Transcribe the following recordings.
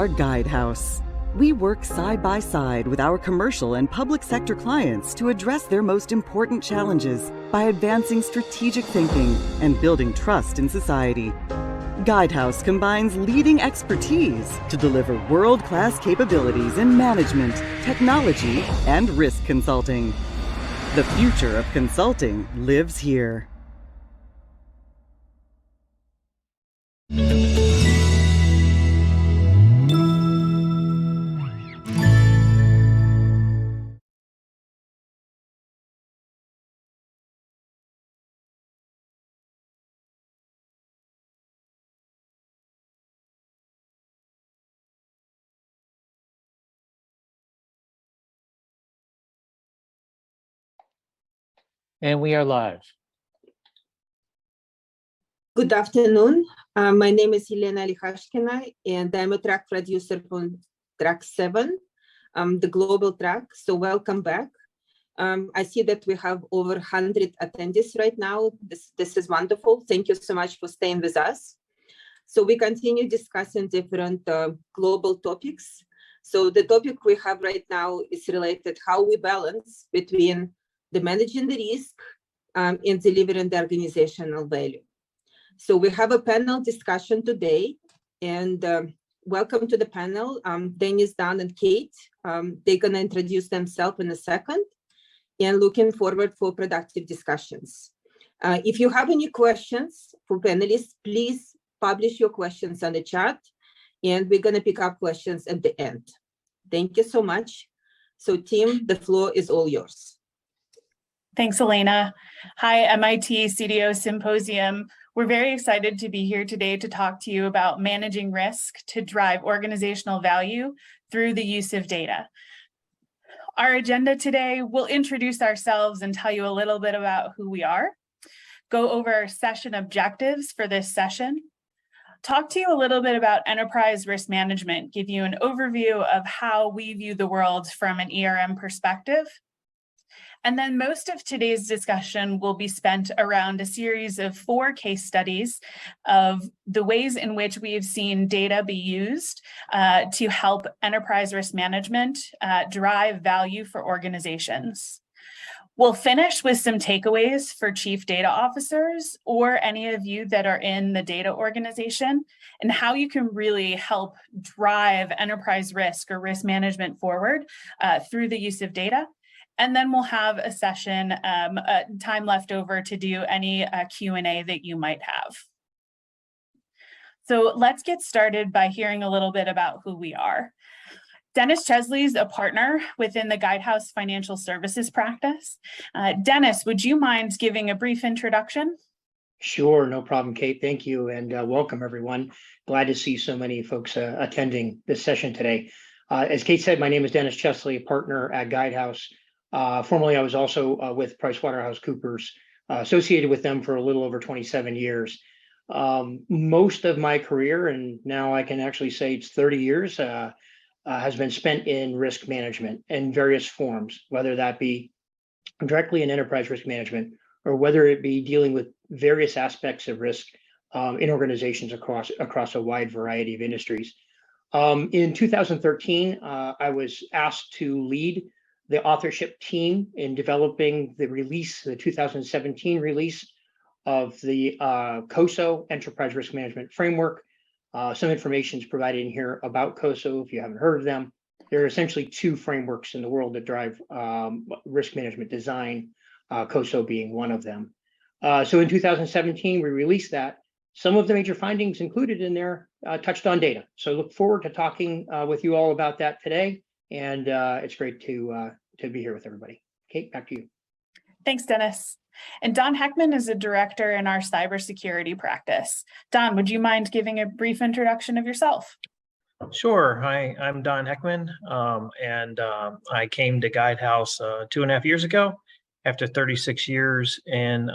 are Guidehouse. We work side by side with our commercial and public sector clients to address their most important challenges by advancing strategic thinking and building trust in society. Guidehouse combines leading expertise to deliver world-class capabilities in management, technology, and risk consulting. The future of consulting lives here. And we are live. Good afternoon. My name is Elena Lihashkina, and I'm a track producer on track 7, the global track. So welcome back. I see that we have over 100 attendees right now. This is wonderful. Thank you so much for staying with us. So we continue discussing different global topics. So the topic we have right now is related how we balance between the managing the risk and delivering the organizational value. So we have a panel discussion today, and welcome to the panel, Dennis, Dan, and Kate. They're gonna introduce themselves in a second, and looking forward for productive discussions. If you have any questions for panelists, please publish your questions on the chat, and we're gonna pick up questions at the end. Thank you so much. So team, the floor is all yours. Thanks, Elena. Hi, MIT CDO Symposium. We're very excited to be here today to talk to you about managing risk to drive organizational value through the use of data. Our agenda today, we'll introduce ourselves and tell you a little bit about who we are, go over our session objectives for this session, talk to you a little bit about enterprise risk management, give you an overview of how we view the world from an ERM perspective. And then most of today's discussion will be spent around a series of 4 case studies of the ways in which we have seen data be used to help enterprise risk management drive value for organizations. We'll finish with some takeaways for chief data officers or any of you that are in the data organization and how you can really help drive enterprise risk or risk management forward through the use of data. And then we'll have a session, time left over to do any Q&A that you might have. So let's get started by hearing a little bit about who we are. Dennis Chesley is a partner within the Guidehouse Financial Services practice. Dennis, would you mind giving a brief introduction? Sure, no problem, Kate. Thank you, and welcome, everyone. Glad to see so many folks attending this session today. As Kate said, my name is Dennis Chesley, a partner at Guidehouse. Formerly, I was also with PricewaterhouseCoopers, associated with them for a little over 27 years. Most of my career, and now I can actually say it's 30 years, has been spent in risk management in various forms, whether that be directly in enterprise risk management or whether it be dealing with various aspects of risk in organizations across a wide variety of industries. In 2013, I was asked to lead the authorship team in developing the 2017 release of the COSO Enterprise Risk Management Framework. Some information is provided in here about COSO if you haven't heard of them. There are essentially 2 frameworks in the world that drive risk management design, COSO being one of them. So in 2017, we released that. Some of the major findings included in there touched on data. So I look forward to talking with you all about that today. And it's great to be here with everybody. Kate, back to you. Thanks, Dennis. And Don Heckman is a director in our cybersecurity practice. Don, would you mind giving a brief introduction of yourself? Sure. Hi, I'm Don Heckman, and I came to Guidehouse 2.5 years ago after 36 years in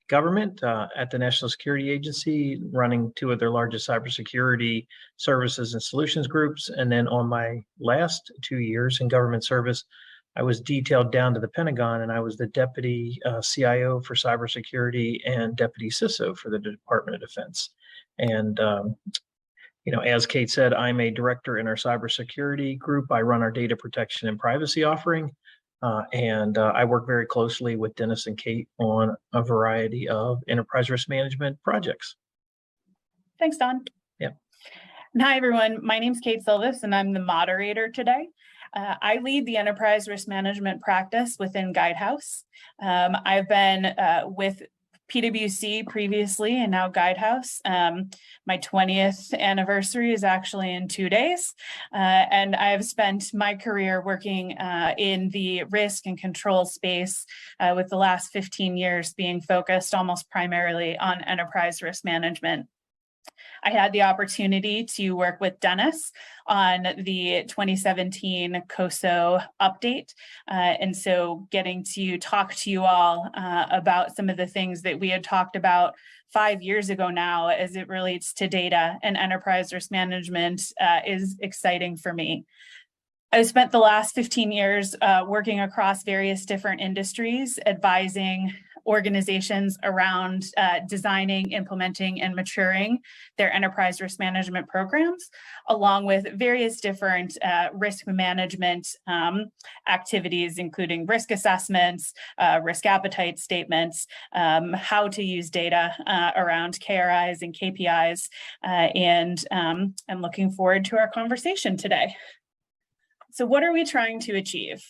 government at the National Security Agency, running 2 of their largest cybersecurity services and solutions groups. And then on my last 2 years in government service, I was detailed down to the Pentagon, and I was the deputy CIO for cybersecurity and deputy CISO for the Department of Defense. And As Kate said, I'm a director in our cybersecurity group. I run our data protection and privacy offering. And I work very closely with Dennis and Kate on a variety of enterprise risk management projects. Thanks, Don. Yeah. And hi, everyone. My name is Kate Sylvis, and I'm the moderator today. I lead the enterprise risk management practice within Guidehouse. I've been with PwC previously and now Guidehouse. My 20th anniversary is actually in 2 days. And I've spent my career working in the risk and control space with the last 15 years being focused almost primarily on enterprise risk management. I had the opportunity to work with Dennis on the 2017 COSO update. And so getting to talk to you all about some of the things that we had talked about 5 years ago now as it relates to data and enterprise risk management is exciting for me. I've spent the last 15 years working across various different industries, advising organizations around designing, implementing, and maturing their enterprise risk management programs, along with various different risk management activities, including risk assessments, risk appetite statements, how to use data around KRIs and KPIs, and I'm looking forward to our conversation today. So what are we trying to achieve?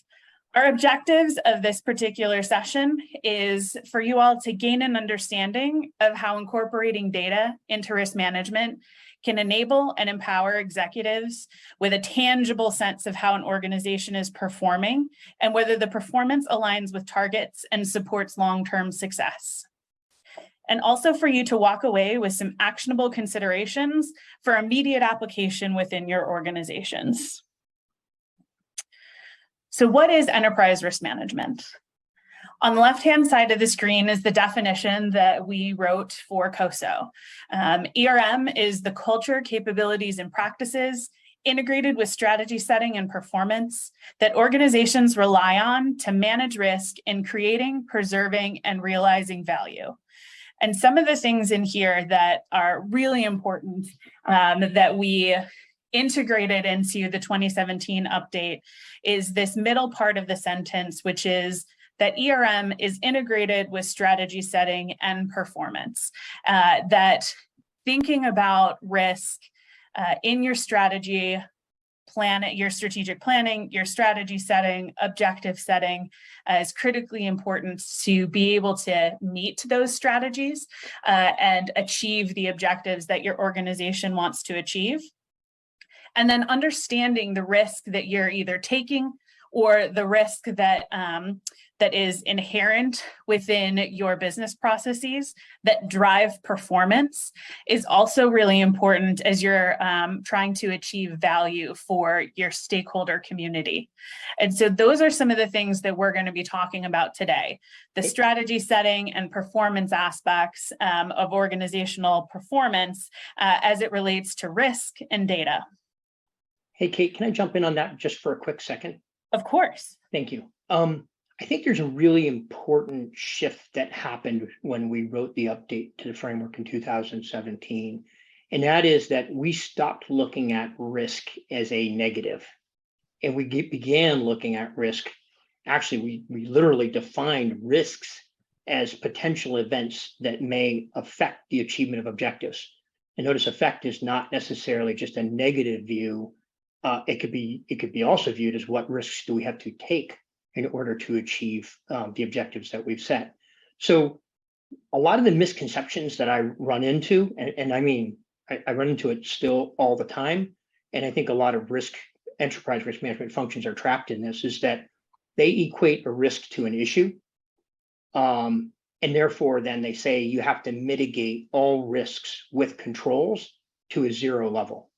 Our objectives of this particular session is for you all to gain an understanding of how incorporating data into risk management can enable and empower executives with a tangible sense of how an organization is performing and whether the performance aligns with targets and supports long-term success. And also for you to walk away with some actionable considerations for immediate application within your organizations. So what is enterprise risk management? On the left-hand side of the screen is the definition that we wrote for COSO. ERM is the culture, capabilities, and practices integrated with strategy setting and performance that organizations rely on to manage risk in creating, preserving, and realizing value. And some of the things in here that are really important that we integrated into the 2017 update is this middle part of the sentence, which is that ERM is integrated with strategy setting and performance. That thinking about risk in your strategy plan, your strategic planning, your strategy setting, objective setting is critically important to be able to meet those strategies and achieve the objectives that your organization wants to achieve. And then understanding the risk that you're either taking or the risk that that is inherent within your business processes that drive performance is also really important as you're trying to achieve value for your stakeholder community. And so those are some of the things that we're going to be talking about today. The strategy setting and performance aspects of organizational performance as it relates to risk and data. Hey, Kate, can I jump in on that just for a quick second? Of course. Thank you. I think there's a really important shift that happened when we wrote the update to the framework in 2017. And that is that we stopped looking at risk as a negative. And we began looking at risk. Actually, we literally defined risks as potential events that may affect the achievement of objectives. And notice affect is not necessarily just a negative view. It could be also viewed as what risks do we have to take in order to achieve the objectives that we've set. So a lot of the misconceptions that I run into, and I mean, I run into it still all the time, and I think a lot of enterprise risk management functions are trapped in this, is that they equate a risk to an issue. And therefore, then they say you have to mitigate all risks with controls to a zero level.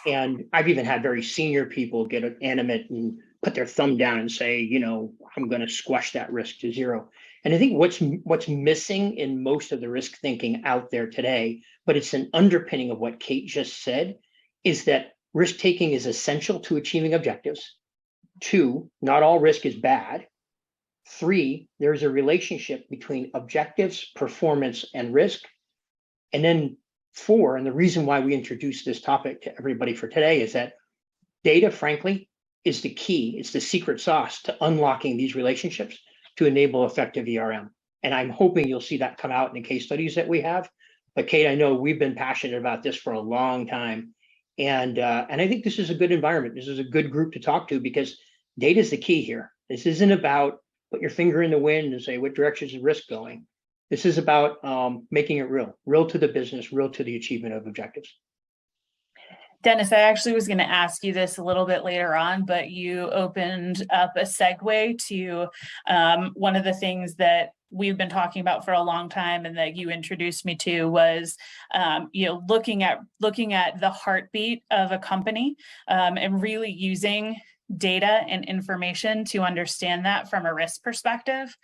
And I've even had very senior people get animate and put their thumb down and say, you know, I'm going to squash that risk to zero. And I think what's missing in most of the risk thinking out there today, but it's an underpinning of what Kate just said, is that risk taking is essential to achieving objectives. 2, not all risk is bad. 3, there's a relationship between objectives, performance, and risk. And then for, and the reason why we introduced this topic to everybody for today is that data, frankly, is the key. It's the secret sauce to unlocking these relationships to enable effective ERM. And I'm hoping you'll see that come out in the case studies that we have. But Kate, I know we've been passionate about this for a long time. And I think this is a good environment. This is a good group to talk to because data is the key here. This isn't about put your finger in the wind and say, what direction is the risk going? This is about making it real to the business, real to the achievement of objectives. Dennis, I actually was going to ask you this a little bit later on, but you opened up a segue to one of the things that we've been talking about for a long time and that you introduced me to was, looking at the heartbeat of a company and really using data and information to understand that from a risk perspective.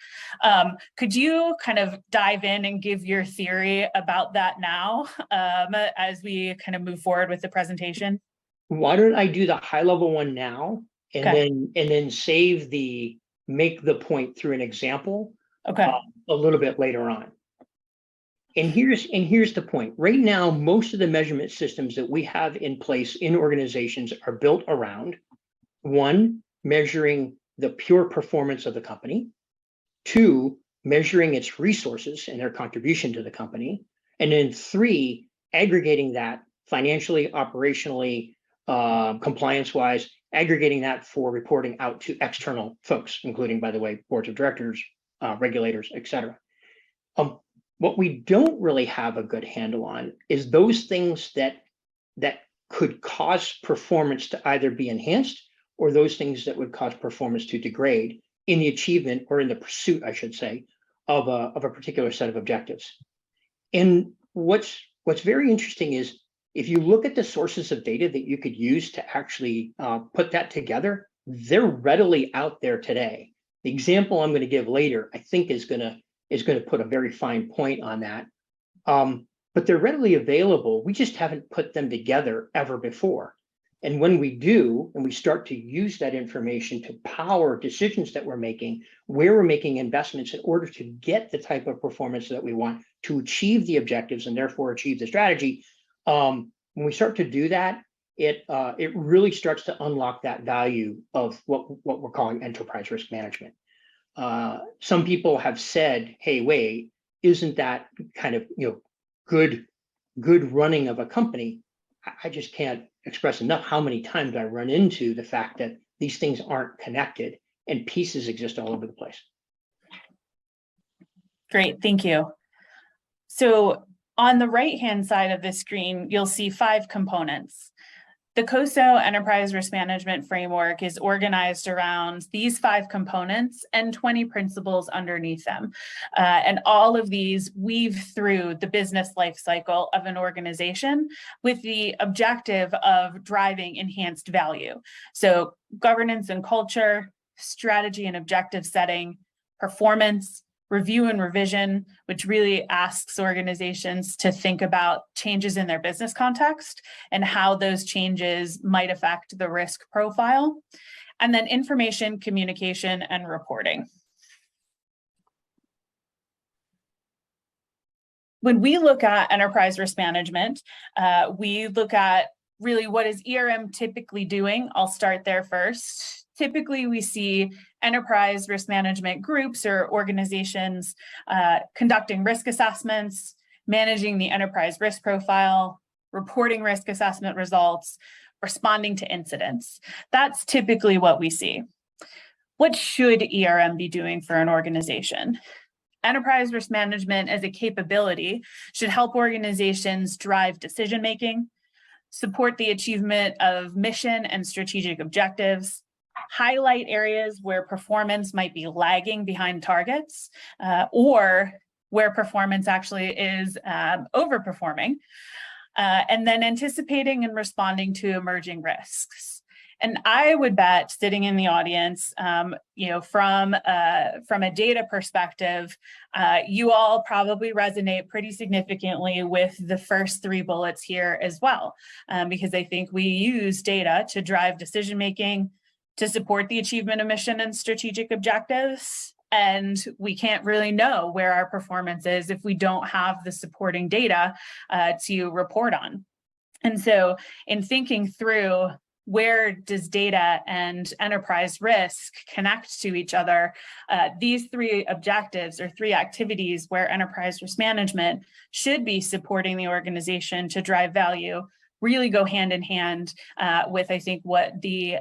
Could you kind of dive in and give your theory about that now as we kind of move forward with the presentation? Why don't I do the high level one now and Okay. then make the point through an example Okay. a little bit later on. And here's the point. Right now, most of the measurement systems that we have in place in organizations are built around one, measuring the pure performance of the company, two, measuring its resources and their contribution to the company, and then three, aggregating that financially, operationally, compliance-wise, aggregating that for reporting out to external folks, including, by the way, boards of directors, regulators, et cetera. What we don't really have a good handle on is those things that could cause performance to either be enhanced or those things that would cause performance to degrade in the achievement or in the pursuit, I should say, of a particular set of objectives. And what's very interesting is if you look at the sources of data that you could use to actually put that together, they're readily out there today. The example I'm going to give later, I think, is going to put a very fine point on that. But they're readily available. We just haven't put them together ever before. And when we do, and we start to use that information to power decisions that we're making, where we're making investments in order to get the type of performance that we want to achieve the objectives and therefore achieve the strategy, when we start to do that, it really starts to unlock that value of what we're calling enterprise risk management. Some people have said, hey, wait, isn't that kind of good running of a company? I just can't express enough how many times I run into the fact that these things aren't connected and pieces exist all over the place. Great, thank you. So on the right-hand side of the screen, you'll see 5 components. The COSO Enterprise Risk Management Framework is organized around these 5 components and 20 principles underneath them. And all of these weave through the business life cycle of an organization with the objective of driving enhanced value. So governance and culture, strategy and objective setting, performance, review and revision, which really asks organizations to think about changes in their business context and how those changes might affect the risk profile, and then information, communication, and reporting. When we look at enterprise risk management, we look at really what is ERM typically doing. I'll start there first. Typically, we see enterprise risk management groups or organizations conducting risk assessments, managing the enterprise risk profile, reporting risk assessment results, responding to incidents. That's typically what we see. What should ERM be doing for an organization? Enterprise risk management as a capability should help organizations drive decision-making, support the achievement of mission and strategic objectives, highlight areas where performance might be lagging behind targets or where performance actually is overperforming, and then anticipating and responding to emerging risks. And I would bet, sitting in the audience, from a data perspective, you all probably resonate pretty significantly with the first 3 bullets here as well, because I think we use data to drive decision-making, to support the achievement of mission and strategic objectives, and we can't really know where our performance is if we don't have the supporting data to report on. And so in thinking through where does data and enterprise risk connect to each other, these three objectives or three activities where enterprise risk management should be supporting the organization to drive value really go hand in hand with, I think, what the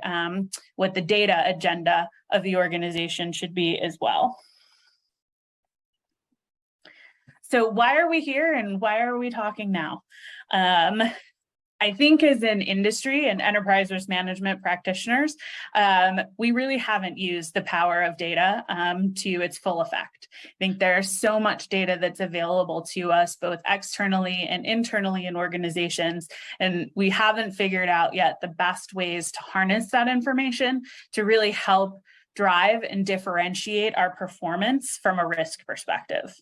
data agenda of the organization should be as well. So why are we here and why are we talking now? I think as an industry and enterprise risk management practitioners, we really haven't used the power of data to its full effect. I think there's so much data that's available to us, both externally and internally in organizations, and we haven't figured out yet the best ways to harness that information to really help drive and differentiate our performance from a risk perspective.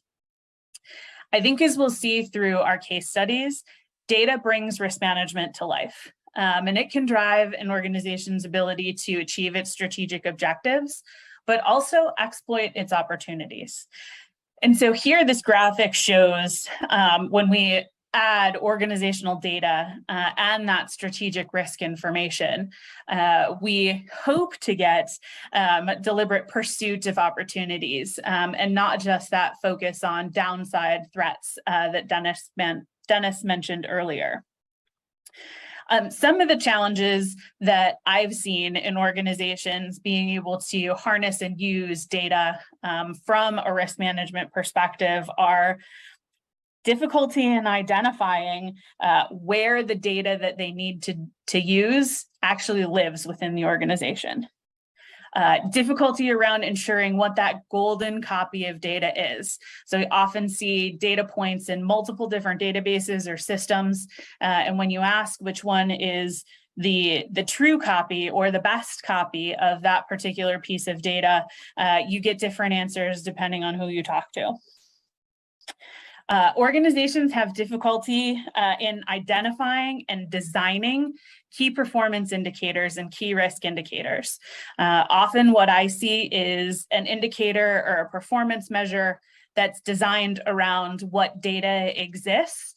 I think as we'll see through our case studies, data brings risk management to life, and it can drive an organization's ability to achieve its strategic objectives, but also exploit its opportunities. And so here, this graphic shows when we add organizational data and that strategic risk information, we hope to get deliberate pursuit of opportunities and not just that focus on downside threats that Dennis mentioned earlier. Some of the challenges that I've seen in organizations being able to harness and use data from a risk management perspective are difficulty in identifying where the data that they need to use actually lives within the organization. Difficulty around ensuring what that golden copy of data is. So we often see data points in multiple different databases or systems. And when you ask which one is the true copy or the best copy of that particular piece of data, you get different answers depending on who you talk to. Organizations have difficulty in identifying and designing key performance indicators and key risk indicators. Often what I see is an indicator or a performance measure that's designed around what data exists,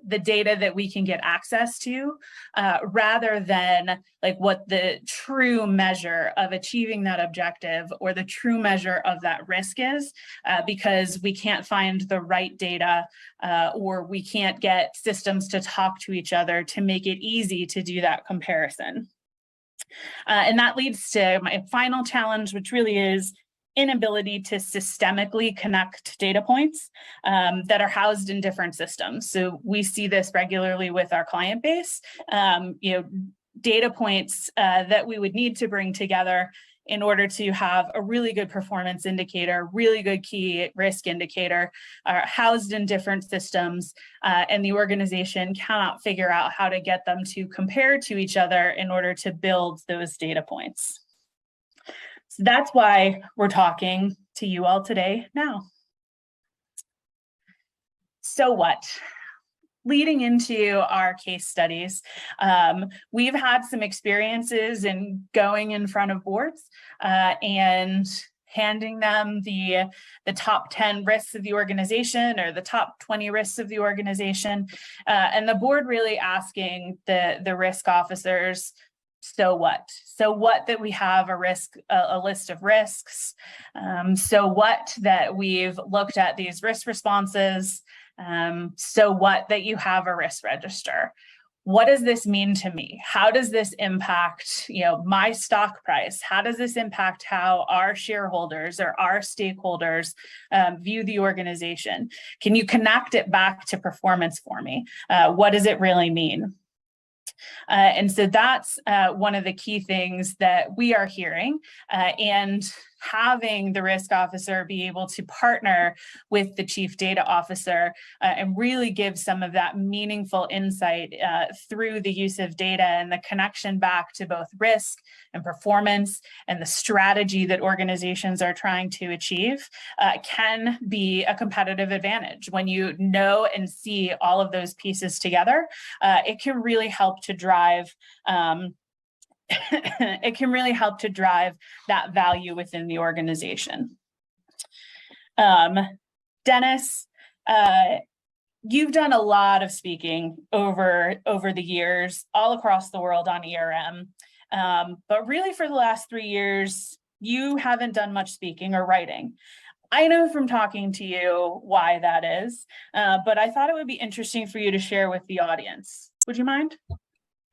the data that we can get access to, rather than like what the true measure of achieving that objective or the true measure of that risk is, because we can't find the right data or we can't get systems to talk to each other to make it easy to do that comparison. And that leads to my final challenge, which really is inability to systemically connect data points that are housed in different systems. So we see this regularly with our client base, data points that we would need to bring together in order to have a really good performance indicator, really good key risk indicator, are housed in different systems, and the organization cannot figure out how to get them to compare to each other in order to build those data points. So that's why we're talking to you all today now. So what? Leading into our case studies, we've had some experiences in going in front of boards and handing them the top 10 risks of the organization or the top 20 risks of the organization, and the board really asking the risk officers, so what? So what that we have a list of risks? So what that we've looked at these risk responses? So what that you have a risk register? What does this mean to me? How does this impact, my stock price? How does this impact how our shareholders or our stakeholders view the organization? Can you connect it back to performance for me? What does it really mean? And so that's one of the key things that we are hearing, and having the risk officer be able to partner with the chief data officer and really give some of that meaningful insight through the use of data and the connection back to both risk and performance and the strategy that organizations are trying to achieve can be a competitive advantage. When you know and see all of those pieces together, it can really help to drive that value within the organization. Dennis, you've done a lot of speaking over the years, all across the world on ERM. But really for the last 3 years, you haven't done much speaking or writing. I know from talking to you why that is, but I thought it would be interesting for you to share with the audience. Would you mind?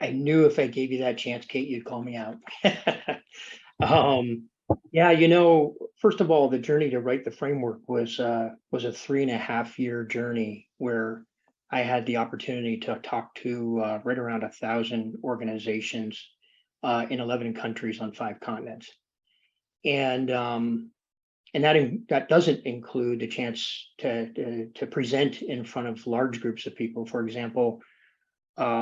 I knew if I gave you that chance, Kate, you'd call me out. Yeah, you know, first of all, the journey to write the framework was a 3.5-year journey where I had the opportunity to talk to right around 1,000 organizations in 11 countries on 5 continents. And that doesn't include the chance to present in front of large groups of people. For example,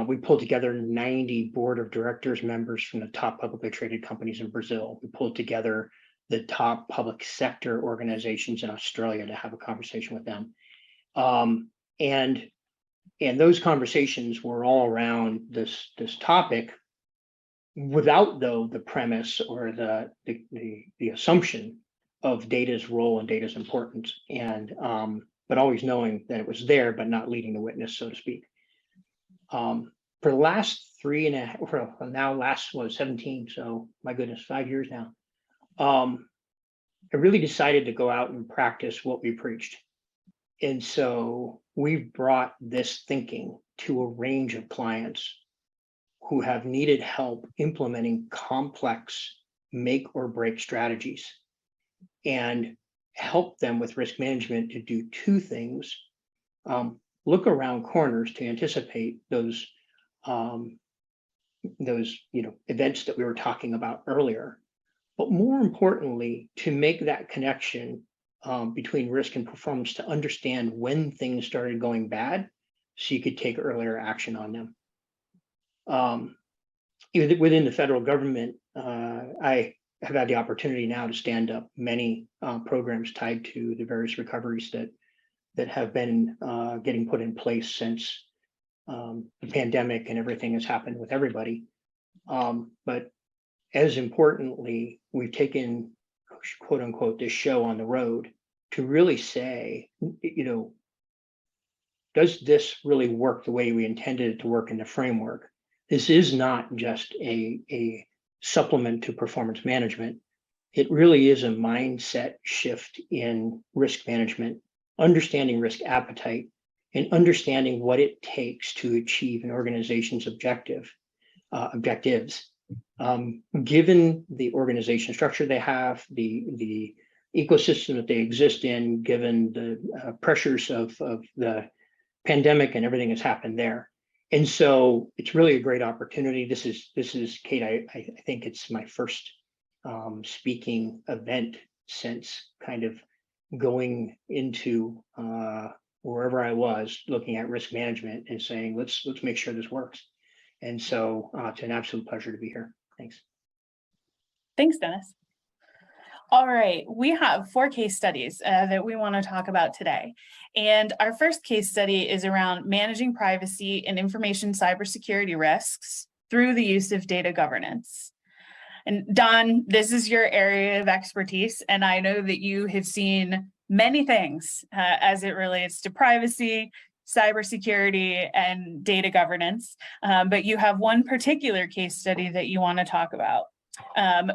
we pulled together 90 board of directors members from the top publicly traded companies in Brazil. We pulled together the top public sector organizations in Australia to have a conversation with them. And those conversations were all around this topic without, though, the premise or the assumption of data's role and data's importance, and but always knowing that it was there, but not leading the witness, so to speak. For the last 3.5, now last was 17, so my goodness, 5 years now. I really decided to go out and practice what we preached. And so we've brought this thinking to a range of clients who have needed help implementing complex make or break strategies, and help them with risk management to do 2 things. Look around corners to anticipate those events that we were talking about earlier, but more importantly, to make that connection between risk and performance, to understand when things started going bad, so you could take earlier action on them. Within the federal government, I have had the opportunity now to stand up many programs tied to the various recoveries that have been getting put in place since the pandemic and everything has happened with everybody. But as importantly, we've taken, quote unquote, this show on the road to really say, does this really work the way we intended it to work in the framework? This is not just a supplement to performance management. It really is a mindset shift in risk management, understanding risk appetite, and understanding what it takes to achieve an organization's objectives. Given the organization structure they have, the ecosystem that they exist in, given the pressures of the pandemic and everything that's happened there. And so it's really a great opportunity. This is Kate, I think it's my first speaking event since kind of going into wherever I was, looking at risk management and saying, let's make sure this works. And so it's an absolute pleasure to be here. Thanks. Thanks, Dennis. All right, we have 4 case studies that we want to talk about today. And our first case study is around managing privacy and information cybersecurity risks through the use of data governance. And Don, this is your area of expertise, and I know that you have seen many things as it relates to privacy, cybersecurity, and data governance, but you have one particular case study that you want to talk about.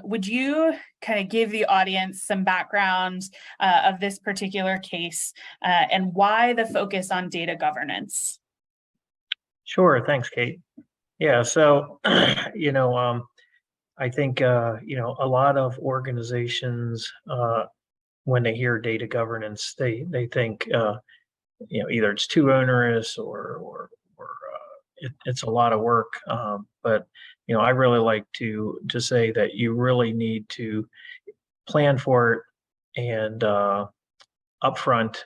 Would you kind of give the audience some background of this particular case and why the focus on data governance? Sure, thanks, Kate. Yeah, so I think a lot of organizations when they hear data governance, they think either it's too onerous or it's a lot of work. But I really like to say that you really need to plan for it and upfront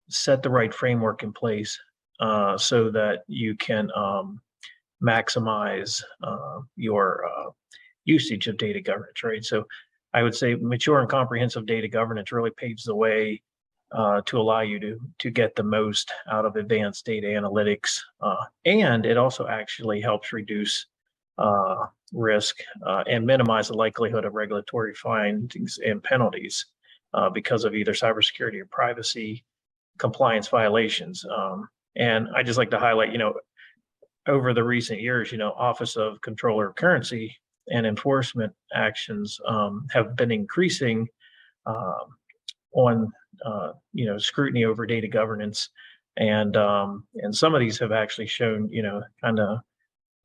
set the right framework in place so that you can maximize your usage of data governance, right? So I would say mature and comprehensive data governance really paves the way to allow you to get the most out of advanced data analytics. And it also actually helps reduce risk and minimize the likelihood of regulatory findings and penalties because of either cybersecurity or privacy compliance violations. And I just like to highlight, over the recent years, Office of Controller of Currency and enforcement actions have been increasing on scrutiny over data governance, and some of these have actually shown kind of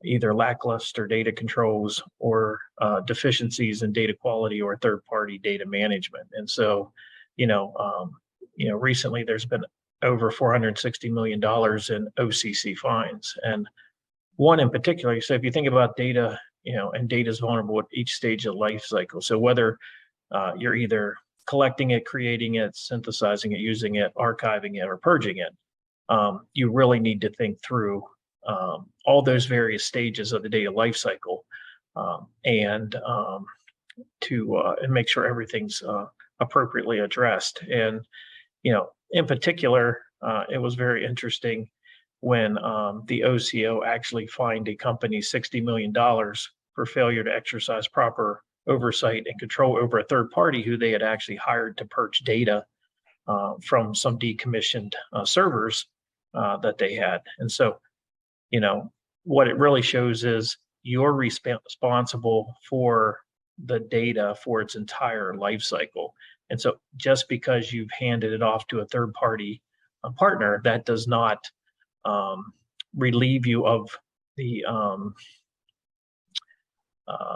either lackluster data controls or deficiencies in data quality or third-party data management. And so, recently there's been over $460 million in OCC fines, and one in particular. So if you think about data, and data is vulnerable at each stage of the life cycle. So whether you're either collecting it, creating it, synthesizing it, using it, archiving it, or purging it, you really need to think through all those various stages of the data life cycle, and make sure everything's appropriately addressed. And in particular, it was very interesting when the OCO actually fined a company $60 million for failure to exercise proper oversight and control over a third party who they had actually hired to purge data from some decommissioned servers that they had. And so, what it really shows is you're responsible for the data for its entire life cycle. And so just because you've handed it off to a third party partner, that does not relieve you of the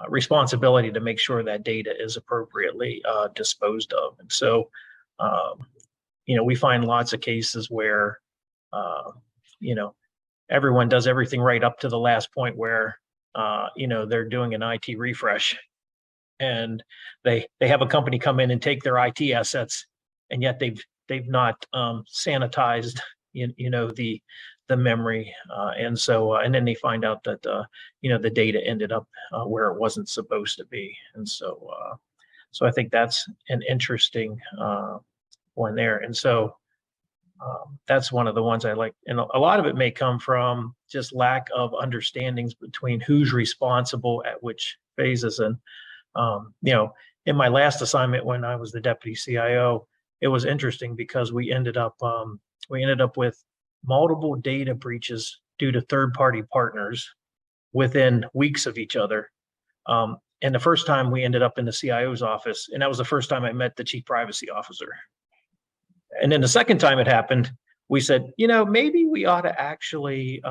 responsibility to make sure that data is appropriately disposed of. And so, we find lots of cases where, everyone does everything right up to the last point where, they're doing an IT refresh, and they have a company come in and take their IT assets, and yet they've not sanitized, the memory, and so and then they find out that the data ended up where it wasn't supposed to be. And so I think that's an interesting one there. And so that's one of the ones I like, and a lot of it may come from just lack of understandings between who's responsible at which phases. And in my last assignment when I was the deputy CIO, it was interesting because we ended up with multiple data breaches due to third-party partners within weeks of each other. And the first time we ended up in the CIO's office, and that was the first time I met the chief privacy officer. And then the second time it happened, we said, maybe we ought to actually,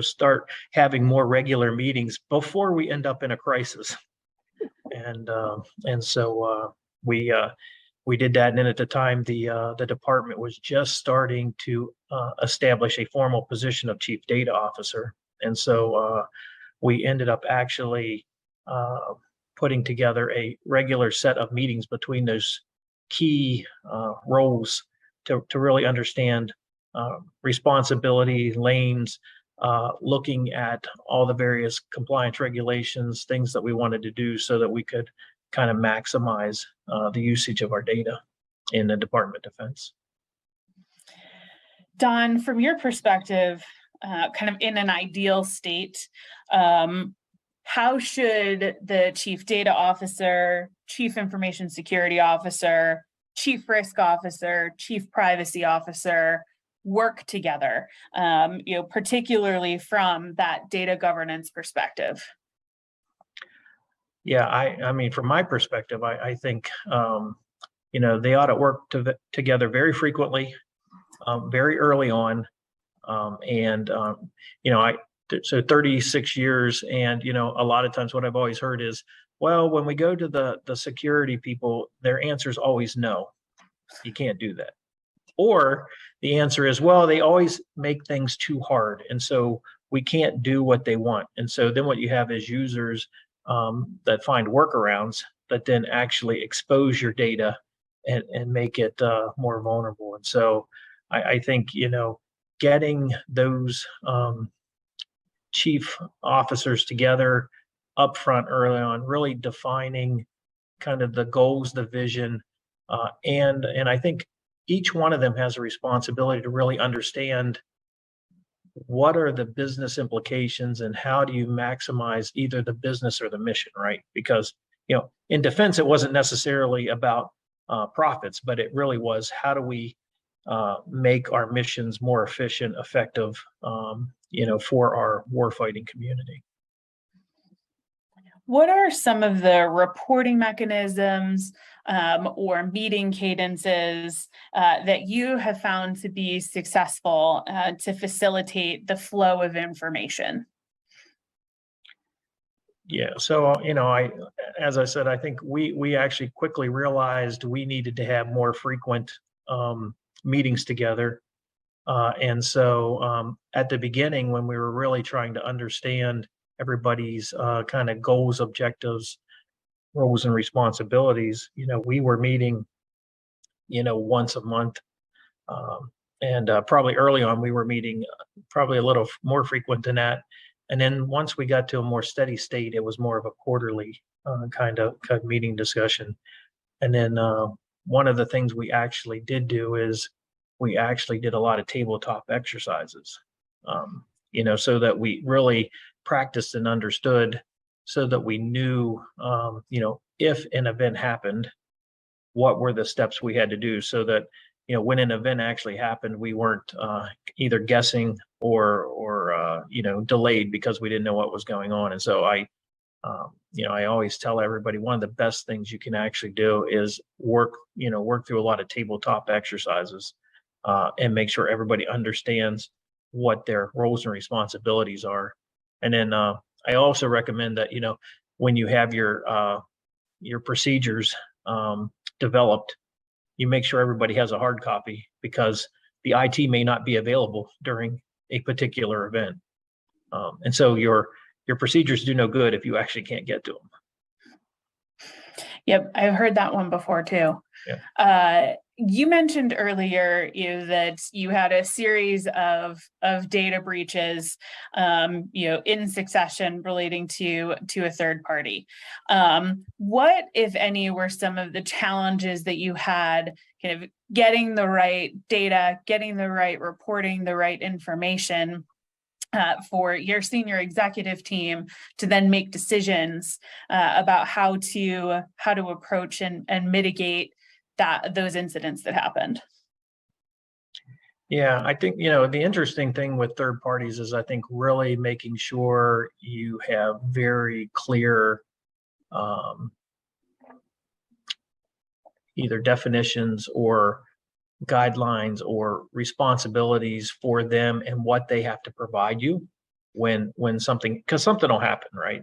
start having more regular meetings before we end up in a crisis. And so we did that. And then at the time, the department was just starting to establish a formal position of chief data officer. And so we ended up actually putting together a regular set of meetings between those key roles to really understand responsibility lanes, looking at all the various compliance regulations, things that we wanted to do so that we could kind of maximize the usage of our data in the Department of Defense. Don, from your perspective, kind of in an ideal state, how should the chief data officer, chief information security officer, chief risk officer, chief privacy officer work together, particularly from that data governance perspective? Yeah, I mean, from my perspective, I think, they ought to work together very frequently, very early on. So 36 years. And, a lot of times what I've always heard is, well, when we go to the security people, their answer is always no, you can't do that. Or the answer is, well, they always make things too hard, and so we can't do what they want. And so then what you have is users that find workarounds that then actually expose your data and make it more vulnerable. And so I think, getting those chief officers together up front early on, really defining kind of the goals, the vision, and I think each one of them has a responsibility to really understand what are the business implications and how do you maximize either the business or the mission, right? Because, in defense, it wasn't necessarily about profits, but it really was how do we make our missions more efficient, effective, for our warfighting community. What are some of the reporting mechanisms or meeting cadences that you have found to be successful to facilitate the flow of information? Yeah, so as I said, I think we actually quickly realized we needed to have more frequent meetings together, and so at the beginning, when we were really trying to understand everybody's kind of goals, objectives, roles, and responsibilities, we were meeting, once a month, and probably early on we were meeting probably a little more frequent than that. And then once we got to a more steady state, it was more of a quarterly kind of meeting discussion. And then one of the things we actually did do is we actually did a lot of tabletop exercises, so that we really practiced and understood, so that we knew, if an event happened, what were the steps we had to do, so that when an event actually happened, we weren't either guessing or delayed because we didn't know what was going on. And so I always tell everybody one of the best things you can actually do is work through a lot of tabletop exercises and make sure everybody understands what their roles and responsibilities are. And then I also recommend that when you have your procedures developed, you make sure everybody has a hard copy, because the IT may not be available during a particular event. And so your procedures do no good if you actually can't get to them. Yep, I've heard that one before too. Yeah. You mentioned earlier that you had a series of data breaches, in succession relating to a third party. What, if any, were some of the challenges that you had kind of getting the right data, getting the right reporting, the right information for your senior executive team to then make decisions about how to approach and mitigate those incidents that happened? Yeah, I think, the interesting thing with third parties is I think really making sure you have very clear either definitions or guidelines or responsibilities for them and what they have to provide you when something, because something will happen, right?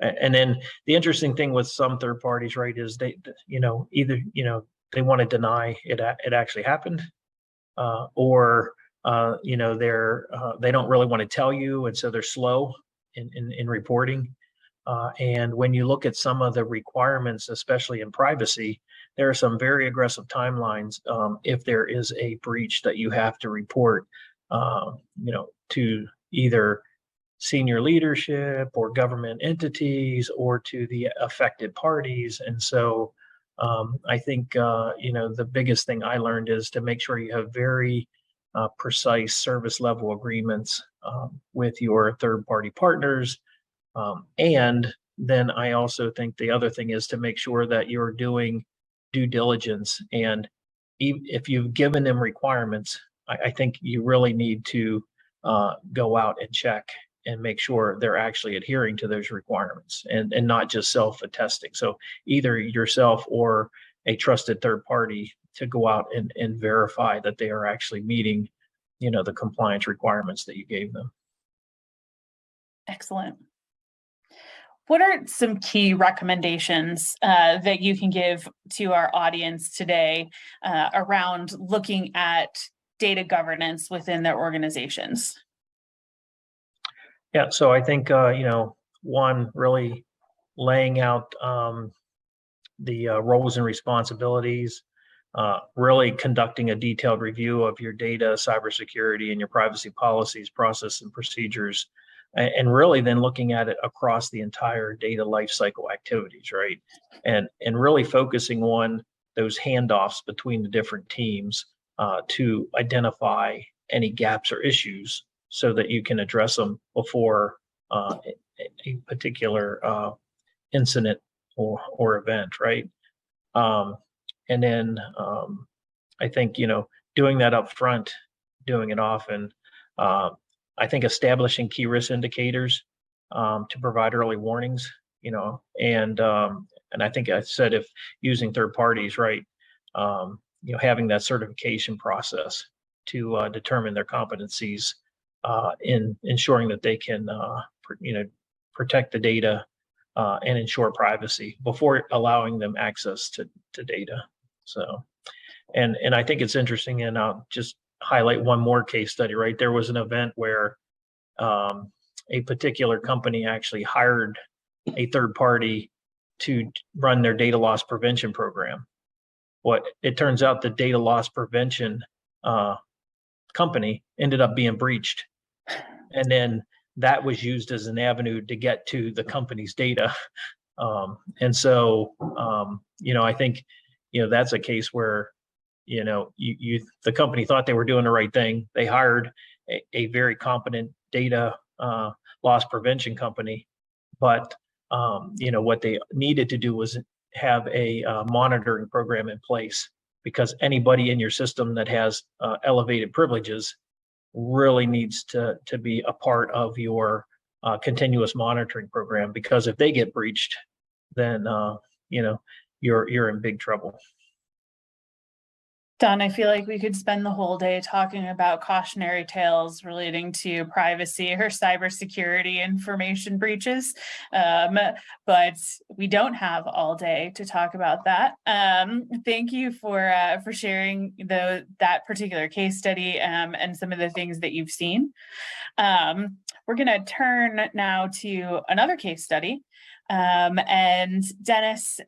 And then the interesting thing with some third parties, right, is they, either, they want to deny it actually happened, or they don't really want to tell you, and so they're slow in reporting. And when you look at some of the requirements, especially in privacy, there are some very aggressive timelines if there is a breach that you have to report, to either senior leadership or government entities or to the affected parties. And so I think, the biggest thing I learned is to make sure you have very precise service level agreements with your third party partners. And then I also think the other thing is to make sure that you're doing due diligence. And if you've given them requirements, I think you really need to go out and check and make sure they're actually adhering to those requirements and not just self-attesting. So either yourself or a trusted third party to go out and verify that they are actually meeting, the compliance requirements that you gave them. Excellent. What are some key recommendations that you can give to our audience today around looking at data governance within their organizations? Yeah, so I think, one, really laying out the roles and responsibilities, really conducting a detailed review of your data, cybersecurity, and your privacy policies, process, and procedures, and really then looking at it across the entire data lifecycle activities, right? And really focusing on those handoffs between the different teams to identify any gaps or issues so that you can address them before a particular incident or event, right? And then I think, doing that up front, doing it often, I think establishing key risk indicators to provide early warnings, and I think I said if using third parties, right, having that certification process to determine their competencies in ensuring that they can, protect the data and ensure privacy before allowing them access to data. So, and I think it's interesting, and I'll just highlight one more case study, right? There was an event where a particular company actually hired a third party to run their data loss prevention program. What it turns out, the data loss prevention company ended up being breached, and then that was used as an avenue to get to the company's data. And so, I think, that's a case where, the company thought they were doing the right thing. They hired a very competent data loss prevention company, but what they needed to do was have a monitoring program in place, because anybody in your system that has elevated privileges really needs to be a part of your continuous monitoring program, because if they get breached, then you're in big trouble. Don, I feel like we could spend the whole day talking about cautionary tales relating to privacy or cybersecurity information breaches, but we don't have all day to talk about that. Thank you for sharing that particular case study and some of the things that you've seen. We're going to turn now to another case study. And Dennis,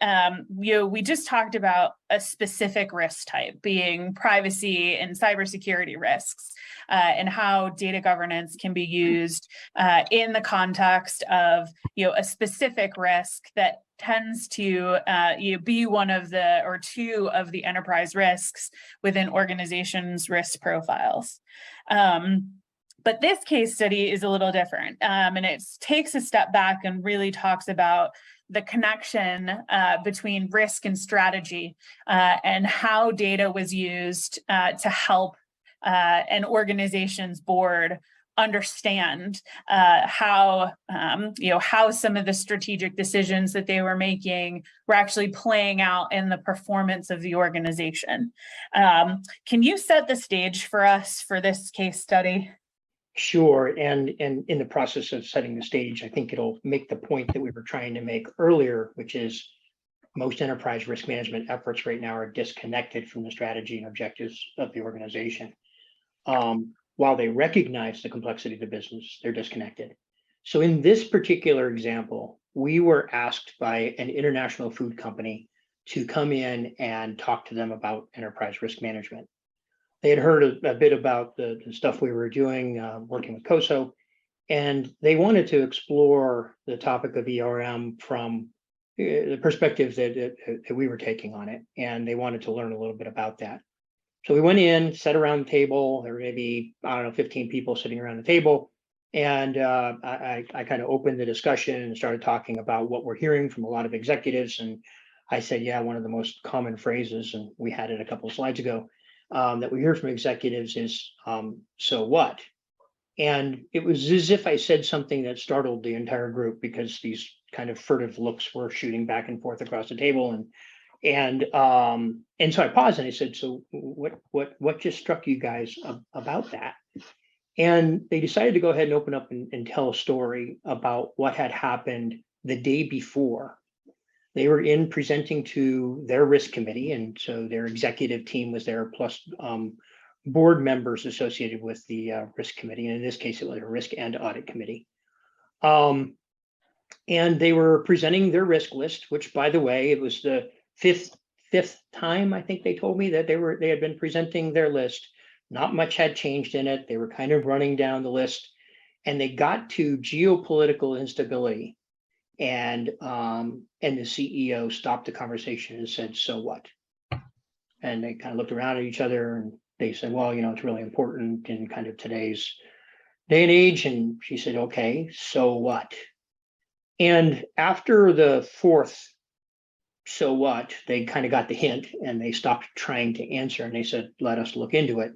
we just talked about a specific risk type being privacy and cybersecurity risks, and how data governance can be used in the context of a specific risk that tends to be one of the or two of the enterprise risks within organizations' risk profiles. But this case study is a little different, and it takes a step back and really talks about the connection between risk and strategy, and how data was used to help an organization's board understand how some of the strategic decisions that they were making were actually playing out in the performance of the organization. Can you set the stage for us for this case study? Sure. And in the process of setting the stage, I think it'll make the point that we were trying to make earlier, which is most enterprise risk management efforts right now are disconnected from the strategy and objectives of the organization. While they recognize the complexity of the business, they're disconnected. So in this particular example, we were asked by an international food company to come in and talk to them about enterprise risk management. They had heard a bit about the stuff we were doing, working with COSO, and they wanted to explore the topic of ERM from the perspective that we were taking on it, and they wanted to learn a little bit about that. So we went in, sat around the table. There were maybe, 15 people sitting around the table, and I kind of opened the discussion and started talking about what we're hearing from a lot of executives. And I said, yeah, one of the most common phrases, and we had it a couple of slides ago, that we hear from executives is, so what? And it was as if I said something that startled the entire group, because these kind of furtive looks were shooting back and forth across the table. And so I paused and I said, so what just struck you guys about that? And they decided to go ahead and open up and tell a story about what had happened the day before. They were in presenting to their risk committee, and so their executive team was there, plus board members associated with the risk committee. And in this case, it was a risk and audit committee. And they were presenting their risk list, which, by the way, it was the fifth time, I think they told me, that they had been presenting their list. Not much had changed in it. They were kind of running down the list, and they got to geopolitical instability. And the CEO stopped the conversation and said, so what? And they kind of looked around at each other and they said, well, it's really important in kind of today's day and age. And she said, okay, so what? And after the fourth so what, they kind of got the hint and they stopped trying to answer and they said, let us look into it.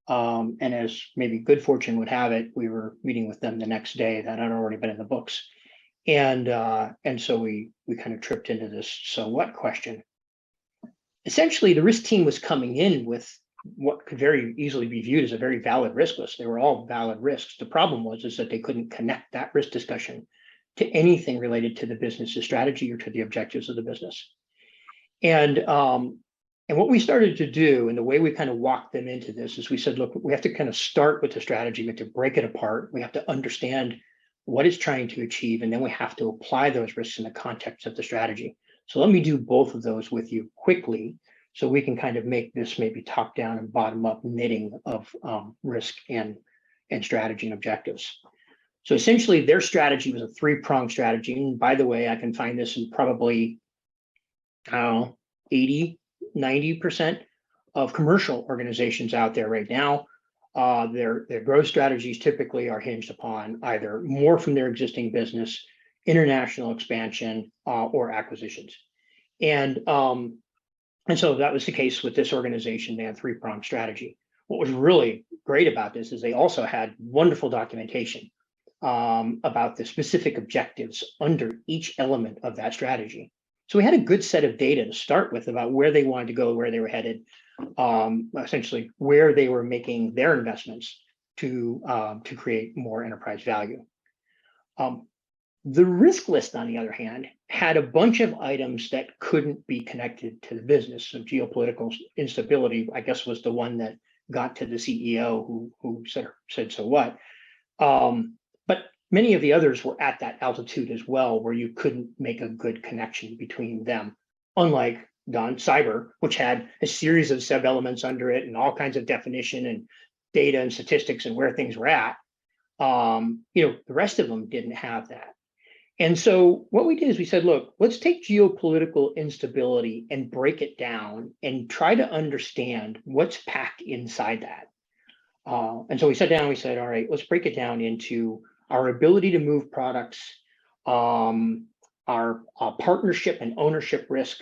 And as maybe good fortune would have it, we were meeting with them the next day. That had already been in the books. And so we kind of tripped into this so what question. Essentially, the risk team was coming in with what could very easily be viewed as a very valid risk list. They were all valid risks. The problem was that they couldn't connect that risk discussion to anything related to the business's strategy or to the objectives of the business. And what we started to do, and the way we kind of walked them into this, is we said, look, we have to kind of start with the strategy. We have to break it apart. We have to understand what it's trying to achieve, and then we have to apply those risks in the context of the strategy. So let me do both of those with you quickly, so we can kind of make this maybe top down and bottom up knitting of risk and strategy and objectives. So essentially their strategy was a three-pronged strategy. And by the way, I can find this in probably 80, 90% of commercial organizations out there right now. Their growth strategies typically are hinged upon either more from their existing business, international expansion, or acquisitions. And so that was the case with this organization. They had three-pronged strategy. What was really great about this is they also had wonderful documentation about the specific objectives under each element of that strategy. So we had a good set of data to start with about where they wanted to go, where they were headed, essentially where they were making their investments to create more enterprise value. The risk list, on the other hand, had a bunch of items that couldn't be connected to the business. So geopolitical instability, I guess, was the one that got to the CEO who said so what. But many of the others were at that altitude as well, where you couldn't make a good connection between them. Unlike cyber, which had a series of sub-elements under it and all kinds of definition and data and statistics and where things were at. The rest of them didn't have that. And so what we did is we said, look, let's take geopolitical instability and break it down and try to understand what's packed inside that. And so we sat down and we said, all right, let's break it down into our ability to move products, our partnership and ownership risk.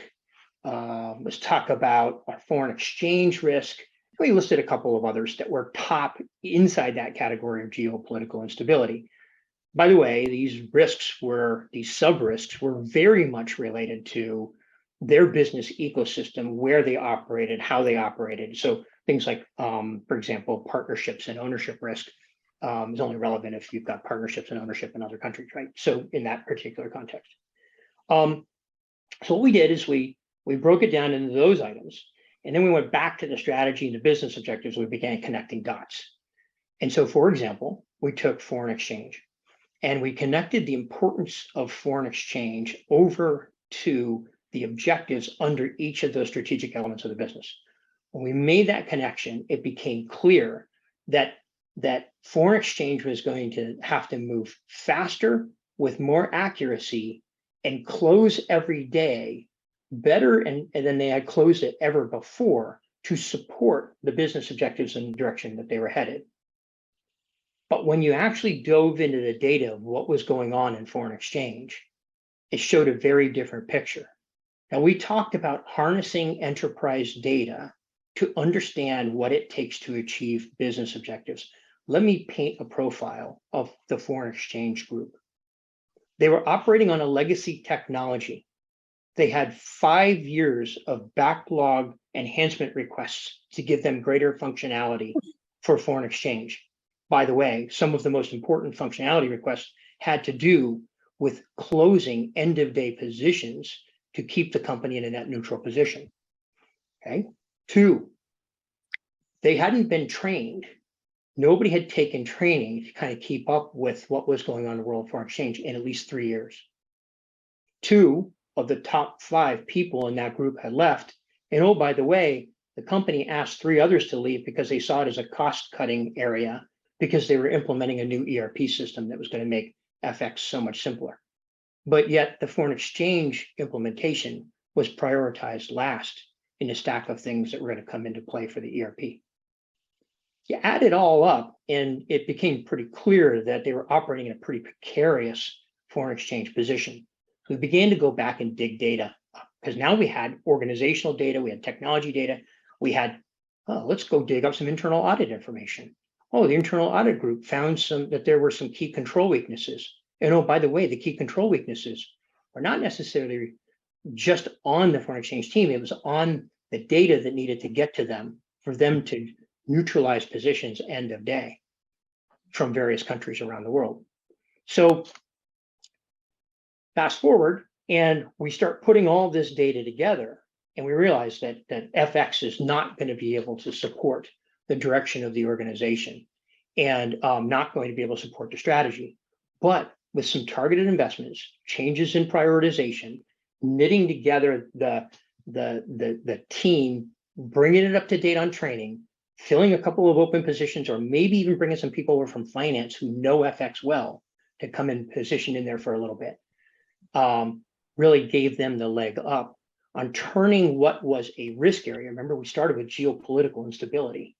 Let's talk about our foreign exchange risk. We listed a couple of others that were top inside that category of geopolitical instability. By the way, these sub-risks were very much related to their business ecosystem, where they operated, how they operated. So things like, for example, partnerships and ownership risk is only relevant if you've got partnerships and ownership in other countries, right? So in that particular context. So what we did is we broke it down into those items, and then we went back to the strategy and the business objectives. We began connecting dots. And so, for example, we took foreign exchange and we connected the importance of foreign exchange over to the objectives under each of those strategic elements of the business. When we made that connection, it became clear that foreign exchange was going to have to move faster with more accuracy and close every day better and than they had closed it ever before to support the business objectives and the direction that they were headed. But when you actually dove into the data of what was going on in foreign exchange, it showed a very different picture. Now, we talked about harnessing enterprise data to understand what it takes to achieve business objectives. Let me paint a profile of the foreign exchange group. They were operating on a legacy technology. They had 5 years of backlog enhancement requests to give them greater functionality for foreign exchange. By the way, some of the most important functionality requests had to do with closing end-of-day positions to keep the company in a net neutral position. Okay. 2, they hadn't been trained. Nobody had taken training to kind of keep up with what was going on in the world of foreign exchange in at least 3 years. 2 of the top 5 people in that group had left. And oh, by the way, the company asked 3 others to leave because they saw it as a cost-cutting area, because they were implementing a new ERP system that was going to make FX so much simpler. But yet the foreign exchange implementation was prioritized last in a stack of things that were going to come into play for the ERP. You add it all up, and it became pretty clear that they were operating in a pretty precarious foreign exchange position. So we began to go back and dig data up. because now we had organizational data, we had technology data, we had, oh, let's go dig up some internal audit information. Oh, the internal audit group found that there were some key control weaknesses. And oh, by the way, the key control weaknesses were not necessarily just on the foreign exchange team, it was on the data that needed to get to them for them to neutralize positions end of day from various countries around the world. So fast forward, and we start putting all this data together, and we realize that FX is not going to be able to support the direction of the organization and not going to be able to support the strategy. But with some targeted investments, changes in prioritization, knitting together the team, bringing it up to date on training, filling a couple of open positions, or maybe even bringing some people over from finance who know FX well to come and position in there for a little bit, really gave them the leg up on turning what was a risk area. Remember, we started with geopolitical instability,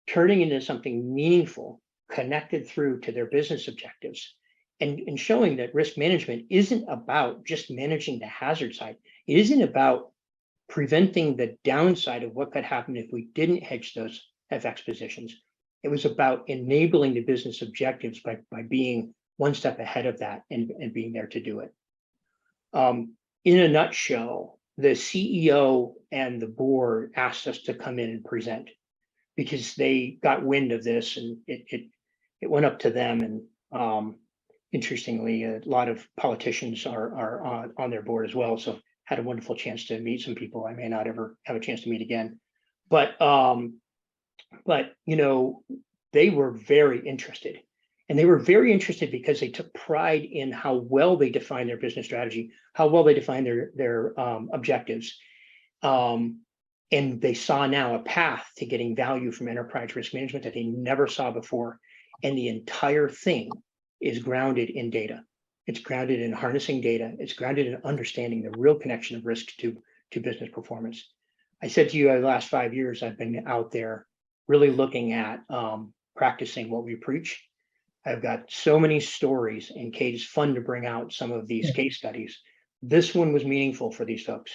turning into something meaningful, connected through to their business objectives, and showing that risk management isn't about just managing the hazard side. It isn't about preventing the downside of what could happen if we didn't hedge those FX positions. It was about enabling the business objectives by being one step ahead of that and being there to do it. In a nutshell, the CEO and the board asked us to come in and present because they got wind of this, and it went up to them. And interestingly, a lot of politicians are on their board as well. So had a wonderful chance to meet some people I may not ever have a chance to meet again. But you know, they were very interested. And they were very interested because they took pride in how well they defined their business strategy, how well they defined their objectives. And they saw now a path to getting value from enterprise risk management that they never saw before. And the entire thing is grounded in data. It's grounded in harnessing data. It's grounded in understanding the real connection of risk to business performance. I said to you, the last 5 years, I've been out there really looking at practicing what we preach. I've got so many stories, and Kate, it's fun to bring out some of these case studies. This one was meaningful for these folks.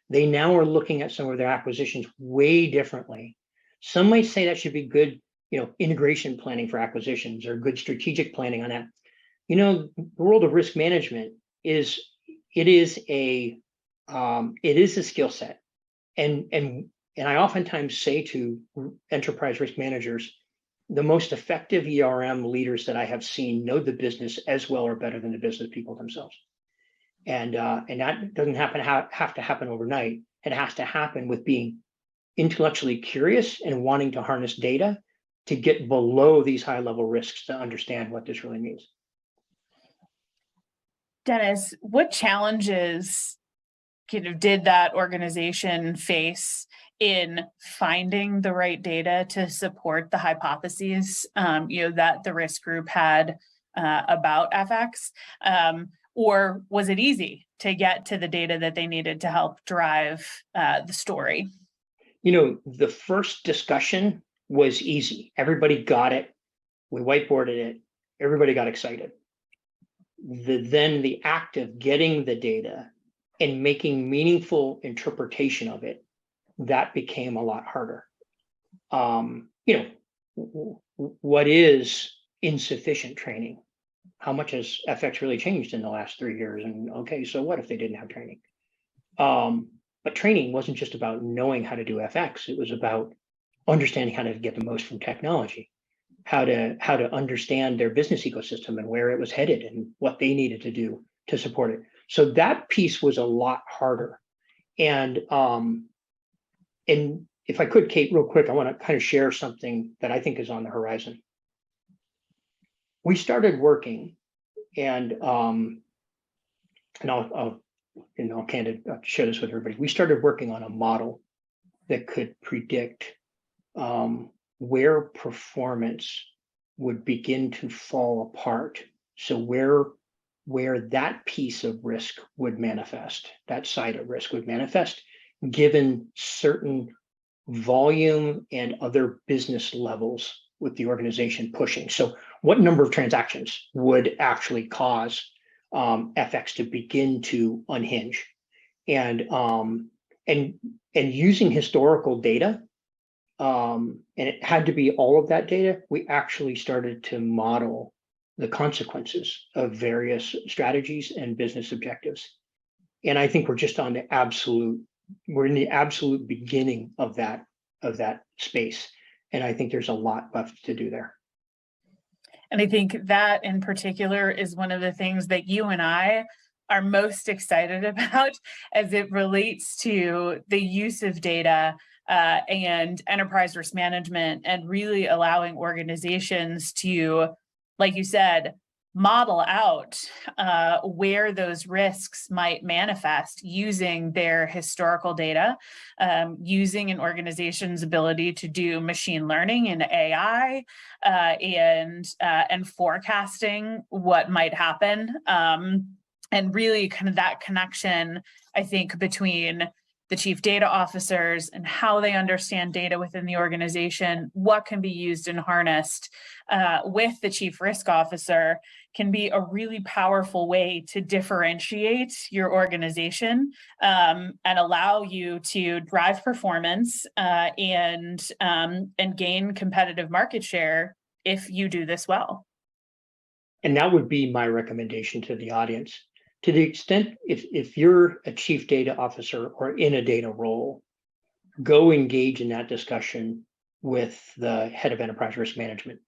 They now are looking at some of their acquisitions way differently. Some might say that should be good, you know, integration planning for acquisitions or good strategic planning on that. You know, the world of risk management is a skill set, and I oftentimes say to enterprise risk managers, the most effective ERM leaders that I have seen know the business as well or better than the business people themselves. And that doesn't have to happen overnight. It has to happen with being intellectually curious and wanting to harness data to get below these high level risks to understand what this really means. Dennis, what challenges did that organization face in finding the right data to support the hypotheses that the risk group had about FX? Or was it easy to get to the data that they needed to help drive the story? You know, the first discussion was easy. Everybody got it. We whiteboarded it. Everybody got excited. Then the act of getting the data and making meaningful interpretation of it, that became a lot harder. You know, what is insufficient training? How much has FX really changed in the last 3 years? And okay, so what if they didn't have training? But training wasn't just about knowing how to do FX. It was about understanding how to get the most from technology, how to understand their business ecosystem and where it was headed and what they needed to do to support it. So that piece was a lot harder. And if I could, Kate, real quick, I want to kind of share something that I think is on the horizon. We started working, and I'll share this with everybody. We started working on a model that could predict where performance would begin to fall apart. So where that piece of risk would manifest, that side of risk would manifest, given certain volume and other business levels with the organization pushing. So what number of transactions would actually cause FX to begin to unhinge? and using historical data, and it had to be all of that data. We actually started to model the consequences of various strategies and business objectives. And I think we're in the absolute beginning of that space. And I think there's a lot left to do there. And I think that in particular is one of the things that you and I are most excited about as it relates to the use of data and enterprise risk management, and really allowing organizations to, like you said, model out where those risks might manifest using their historical data, using an organization's ability to do machine learning and AI, and forecasting what might happen. And really kind of that connection, I think, between the chief data officers and how they understand data within the organization, what can be used and harnessed with the chief risk officer, can be a really powerful way to differentiate your organization and allow you to drive performance and gain competitive market share if you do this well. And that would be my recommendation to the audience. To the extent, if you're a chief data officer or in a data role, go engage in that discussion with the head of enterprise risk management.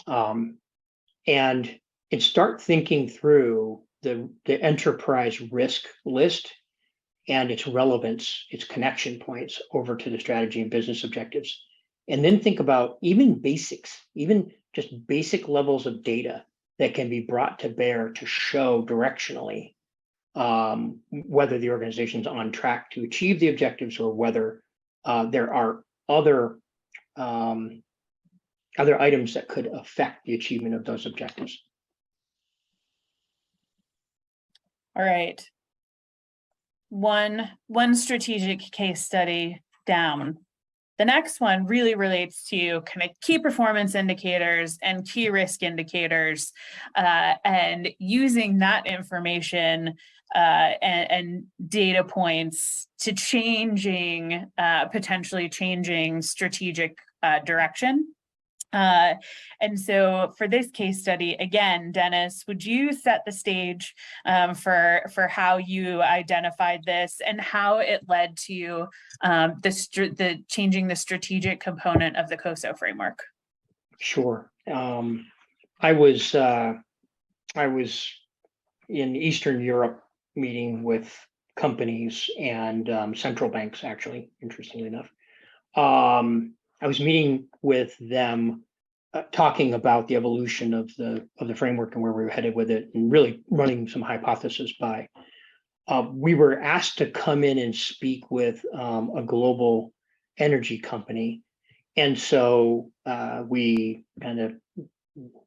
And start thinking through the enterprise risk list and its relevance, its connection points over to the strategy and business objectives. And then think about even basics, even just basic levels of data that can be brought to bear to show directionally whether the organization's on track to achieve the objectives, or whether there are other items that could affect the achievement of those objectives. All right. One strategic case study down. The next one really relates to kind of key performance indicators and key risk indicators, and using that information and data points to potentially changing strategic direction. And so for this case study, again, Dennis, would you set the stage for how you identified this and how it led to the changing the strategic component of the COSO framework? Sure. I was in Eastern Europe meeting with companies and central banks, actually, interestingly enough. I was meeting with them, talking about the evolution of the framework and where we were headed with it, and really running some hypotheses by. We were asked to come in and speak with a global energy company, and so we kind of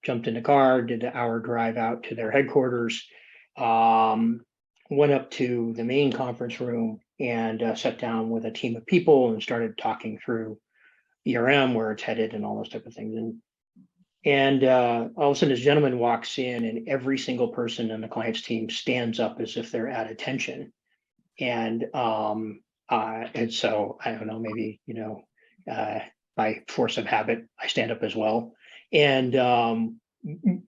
jumped in the car, did the hour drive out to their headquarters, went up to the main conference room, and sat down with a team of people and started talking through ERM, where it's headed, and all those type of things. And all of a sudden, this gentleman walks in, and every single person in the client's team stands up as if they're at attention. And so I don't know, maybe by force of habit, I stand up as well. And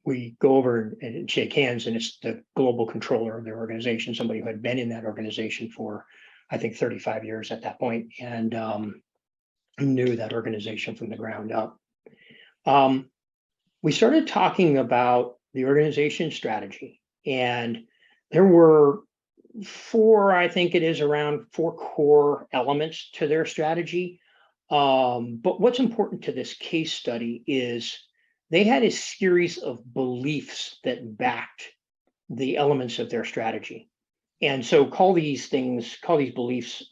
we go over and shake hands, and it's the global controller of their organization, somebody who had been in that organization for, I think, 35 years at that point, and knew that organization from the ground up. We started talking about the organization strategy, and there were around four core elements to their strategy. But what's important to this case study is they had a series of beliefs that backed the elements of their strategy. And so call these beliefs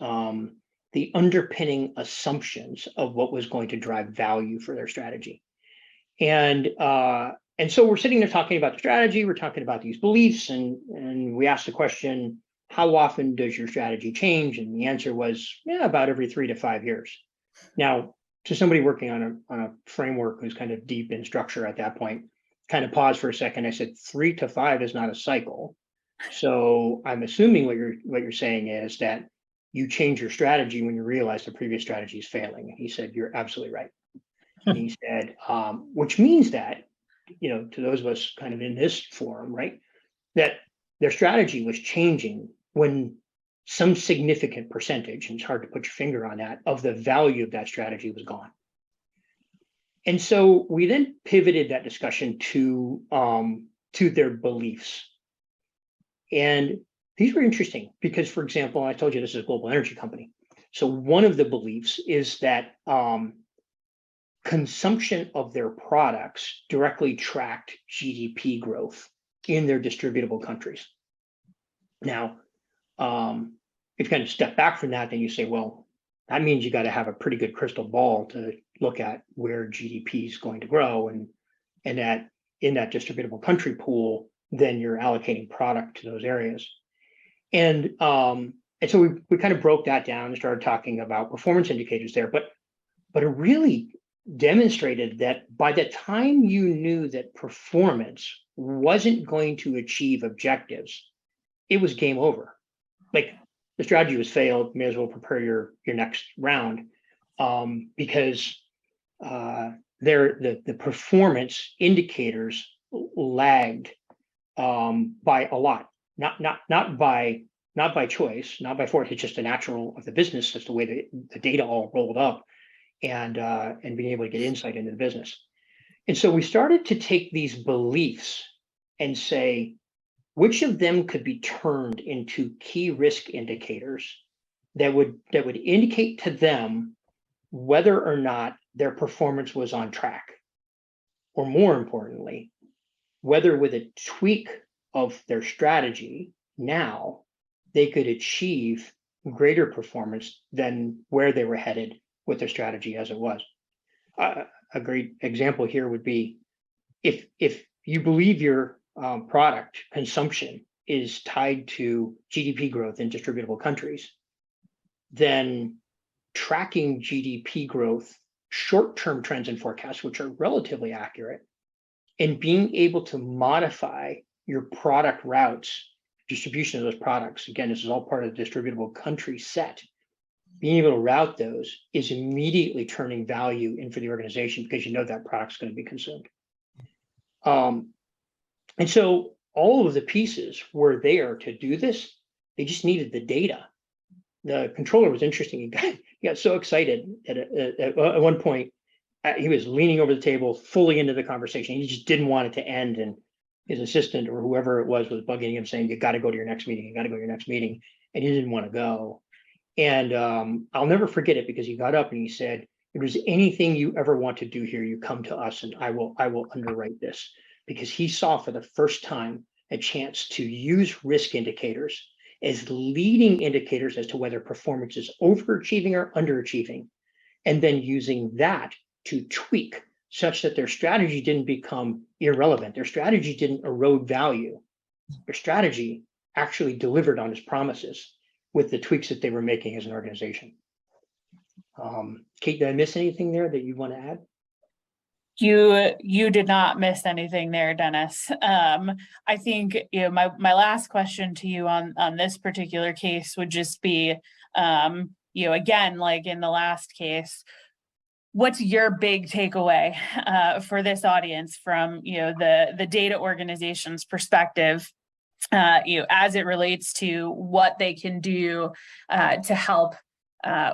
the underpinning assumptions of what was going to drive value for their strategy. And so we're sitting there talking about the strategy, we're talking about these beliefs, and we asked the question, how often does your strategy change? And the answer was, about every 3 to 5 years. Now, to somebody working on a framework who's kind of deep in structure at that point, kind of paused for a second. I said, 3 to 5 is not a cycle. So I'm assuming what you're saying is that you change your strategy when you realize the previous strategy is failing. And he said, you're absolutely right. And he said, which means that, to those of us kind of in this forum, right, that their strategy was changing when some significant percentage, and it's hard to put your finger on that, of the value of that strategy was gone. And so we then pivoted that discussion to their beliefs. And these were interesting because, for example, I told you this is a global energy company. So one of the beliefs is that consumption of their products directly tracked GDP growth in their distributable countries. Now, if you kind of step back from that, then you say, well, that means you got to have a pretty good crystal ball to look at where GDP is going to grow, and that in that distributable country pool, then you're allocating product to those areas. And so we kind of broke that down and started talking about performance indicators there, but it really demonstrated that by the time you knew that performance wasn't going to achieve objectives, it was game over. Like, the strategy was failed, may as well prepare your next round, because the performance indicators lagged by a lot, not by choice, not by force. It's just a natural of the business. That's the way the data all rolled up, and being able to get insight into the business. And so we started to take these beliefs and say, which of them could be turned into key risk indicators that would indicate to them whether or not their performance was on track, or more importantly, whether with a tweak of their strategy now they could achieve greater performance than where they were headed with their strategy as it was. A great example here would be if you believe your product consumption is tied to GDP growth in distributable countries, then tracking GDP growth, short-term trends and forecasts, which are relatively accurate, and being able to modify your product routes, distribution of those products, again, this is all part of the distributable country set, being able to route those is immediately turning value in for the organization because you know that product's going to be consumed. And so all of the pieces were there to do this. They just needed the data. The controller was interesting. He got so excited at one point. He was leaning over the table, fully into the conversation. He just didn't want it to end. And his assistant or whoever it was bugging him, saying, "You got to go to your next meeting. You got to go to your next meeting." And he didn't want to go. And I'll never forget it because he got up and he said, "If there's anything you ever want to do here, you come to us, and I will underwrite this." Because he saw for the first time a chance to use risk indicators as leading indicators as to whether performance is overachieving or underachieving, and then using that to tweak such that their strategy didn't become irrelevant. Their strategy didn't erode value. Their strategy actually delivered on its promises with the tweaks that they were making as an organization. Kate, did I miss anything there that you want to add? You did not miss anything there, Dennis. I think my last question to you on this particular case would just be, again, like in the last case, what's your big takeaway for this audience from the data organization's perspective, as it relates to what they can do to help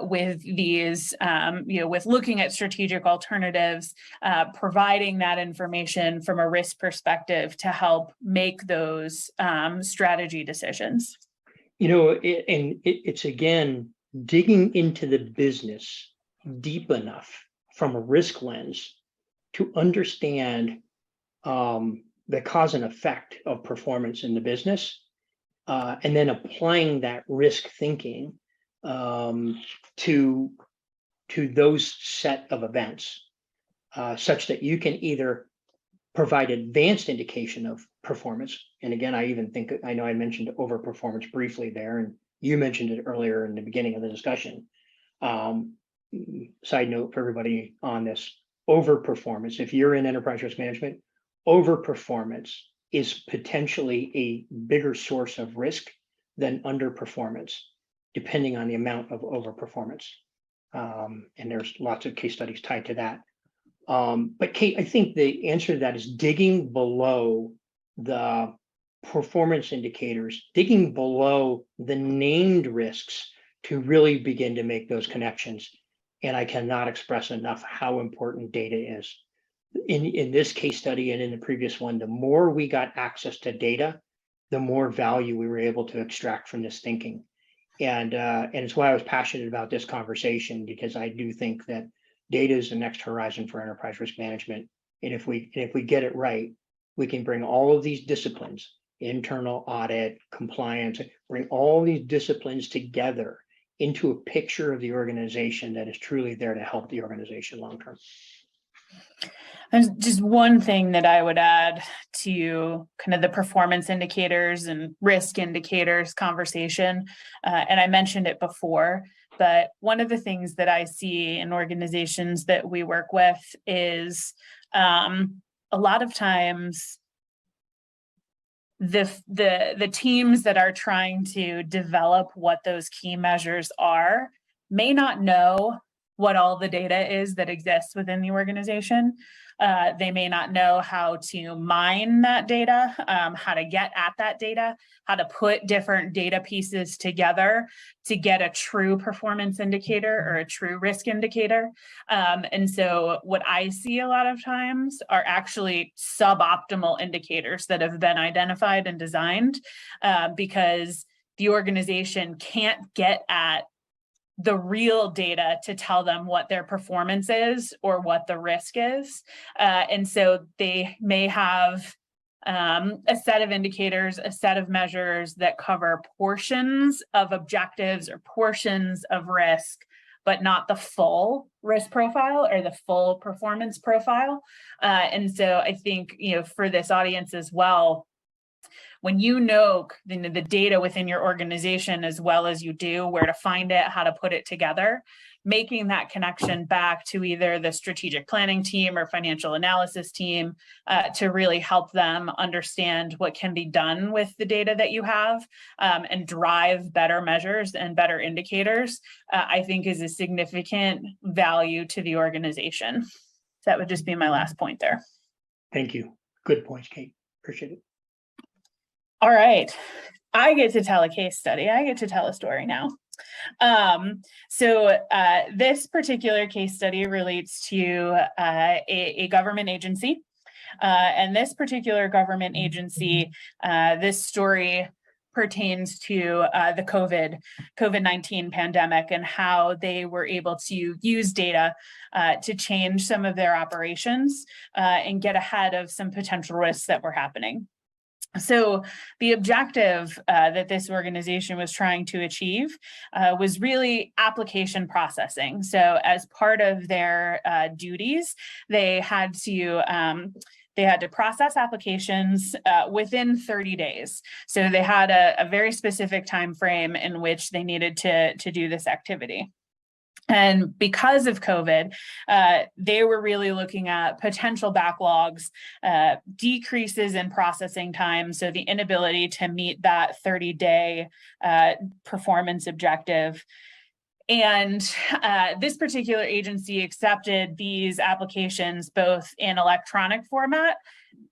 with these, with looking at strategic alternatives, providing that information from a risk perspective to help make those strategy decisions? It's again, digging into the business deep enough from a risk lens to understand the cause and effect of performance in the business, and then applying that risk thinking to those set of events, such that you can either provide advanced indication of performance. And again, I know I mentioned overperformance briefly there, and you mentioned it earlier in the beginning of the discussion. Side note for everybody on this, overperformance. If you're in enterprise risk management, overperformance is potentially a bigger source of risk than underperformance, depending on the amount of overperformance. And there's lots of case studies tied to that. But Kate, I think the answer to that is digging below the performance indicators, digging below the named risks to really begin to make those connections. And I cannot express enough how important data is. In this case study and in the previous one, the more we got access to data, the more value we were able to extract from this thinking. And it's why I was passionate about this conversation, because I do think that data is the next horizon for enterprise risk management. And if we get it right, we can bring all of these disciplines, internal audit, compliance, bring all these disciplines together into a picture of the organization that is truly there to help the organization long term. There's just one thing that I would add to kind of the performance indicators and risk indicators conversation, and I mentioned it before, but one of the things that I see in organizations that we work with is a lot of times the teams that are trying to develop what those key measures are may not know what all the data is that exists within the organization. They may not know how to mine that data, how to get at that data, how to put different data pieces together to get a true performance indicator or a true risk indicator. And so what I see a lot of times are actually suboptimal indicators that have been identified and designed because the organization can't get at the real data to tell them what their performance is or what the risk is. And so they may have a set of indicators, a set of measures that cover portions of objectives or portions of risk, but not the full risk profile or the full performance profile. And so I think, for this audience as well, when you know the data within your organization as well as you do, where to find it, how to put it together, making that connection back to either the strategic planning team or financial analysis team to really help them understand what can be done with the data that you have and drive better measures and better indicators, I think is a significant value to the organization. So that would just be my last point there. Thank you. Good points, Kate. Appreciate it. All right, I get to tell a case study. I get to tell a story now. So this particular case study relates to a government agency. And this particular government agency, this story pertains to the COVID-19 pandemic and how they were able to use data to change some of their operations and get ahead of some potential risks that were happening. So the objective that this organization was trying to achieve was really application processing. So as part of their duties, they had to process applications within 30 days. So they had a very specific time frame in which they needed to do this activity. And because of COVID, they were really looking at potential backlogs, decreases in processing time, so the inability to meet that 30-day performance objective. And this particular agency accepted these applications both in electronic format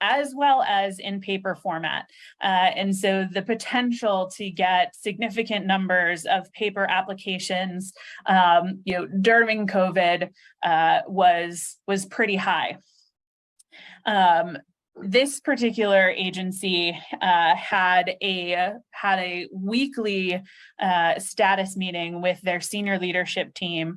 as well as in paper format. And so the potential to get significant numbers of paper applications during COVID was pretty high. This particular agency had a weekly status meeting with their senior leadership team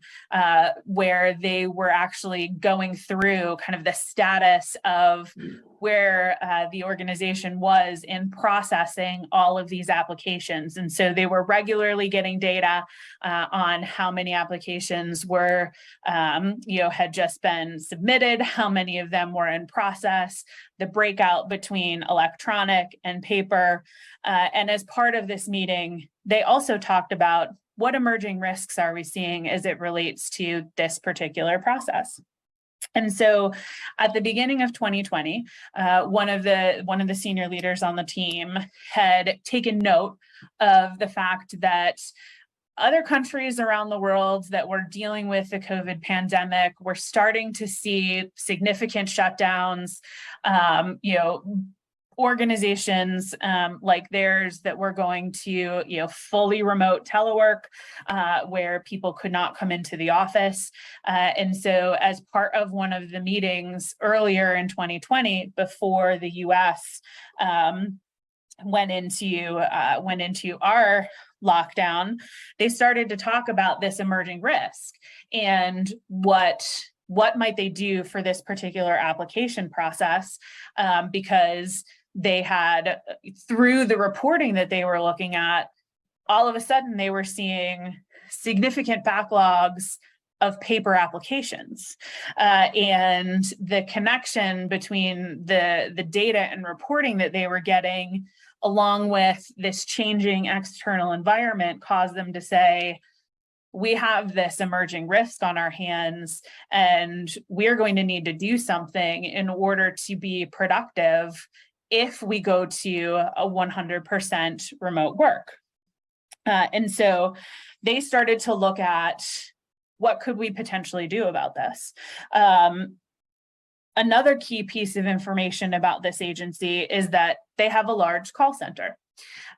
where they were actually going through kind of the status of where the organization was in processing all of these applications. And so they were regularly getting data on how many applications were, had just been submitted, how many of them were in process, the breakout between electronic and paper. And as part of this meeting, they also talked about what emerging risks are we seeing as it relates to this particular process. And so at the beginning of 2020, one of the senior leaders on the team had taken note of the fact that other countries around the world that were dealing with the COVID pandemic were starting to see significant shutdowns, organizations like theirs that were going to, fully remote telework, where people could not come into the office. And so as part of one of the meetings earlier in 2020, before the US went into our lockdown, they started to talk about this emerging risk and what might they do for this particular application process, because they had, through the reporting that they were looking at, all of a sudden they were seeing significant backlogs of paper applications, and the connection between the data and reporting that they were getting, along with this changing external environment, caused them to say, we have this emerging risk on our hands, and we're going to need to do something in order to be productive if we go to a 100% remote work. And so they started to look at, what could we potentially do about this? Another key piece of information about this agency is that they have a large call center.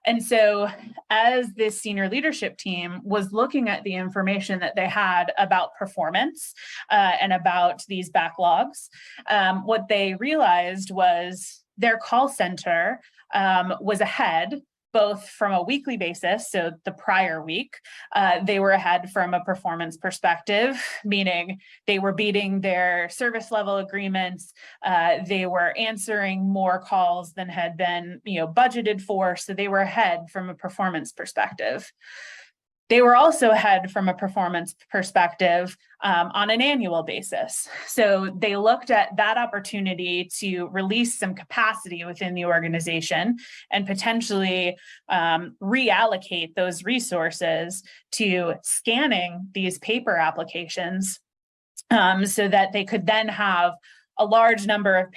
And so as this senior leadership team was looking at the information that they had about performance and about these backlogs, what they realized was their call center was ahead, both from a weekly basis, so the prior week, they were ahead from a performance perspective, meaning they were beating their service level agreements, they were answering more calls than had been budgeted for, so they were ahead from a performance perspective. They were also ahead from a performance perspective on an annual basis. So they looked at that opportunity to release some capacity within the organization and potentially reallocate those resources to scanning these paper applications, so that they could then have a large number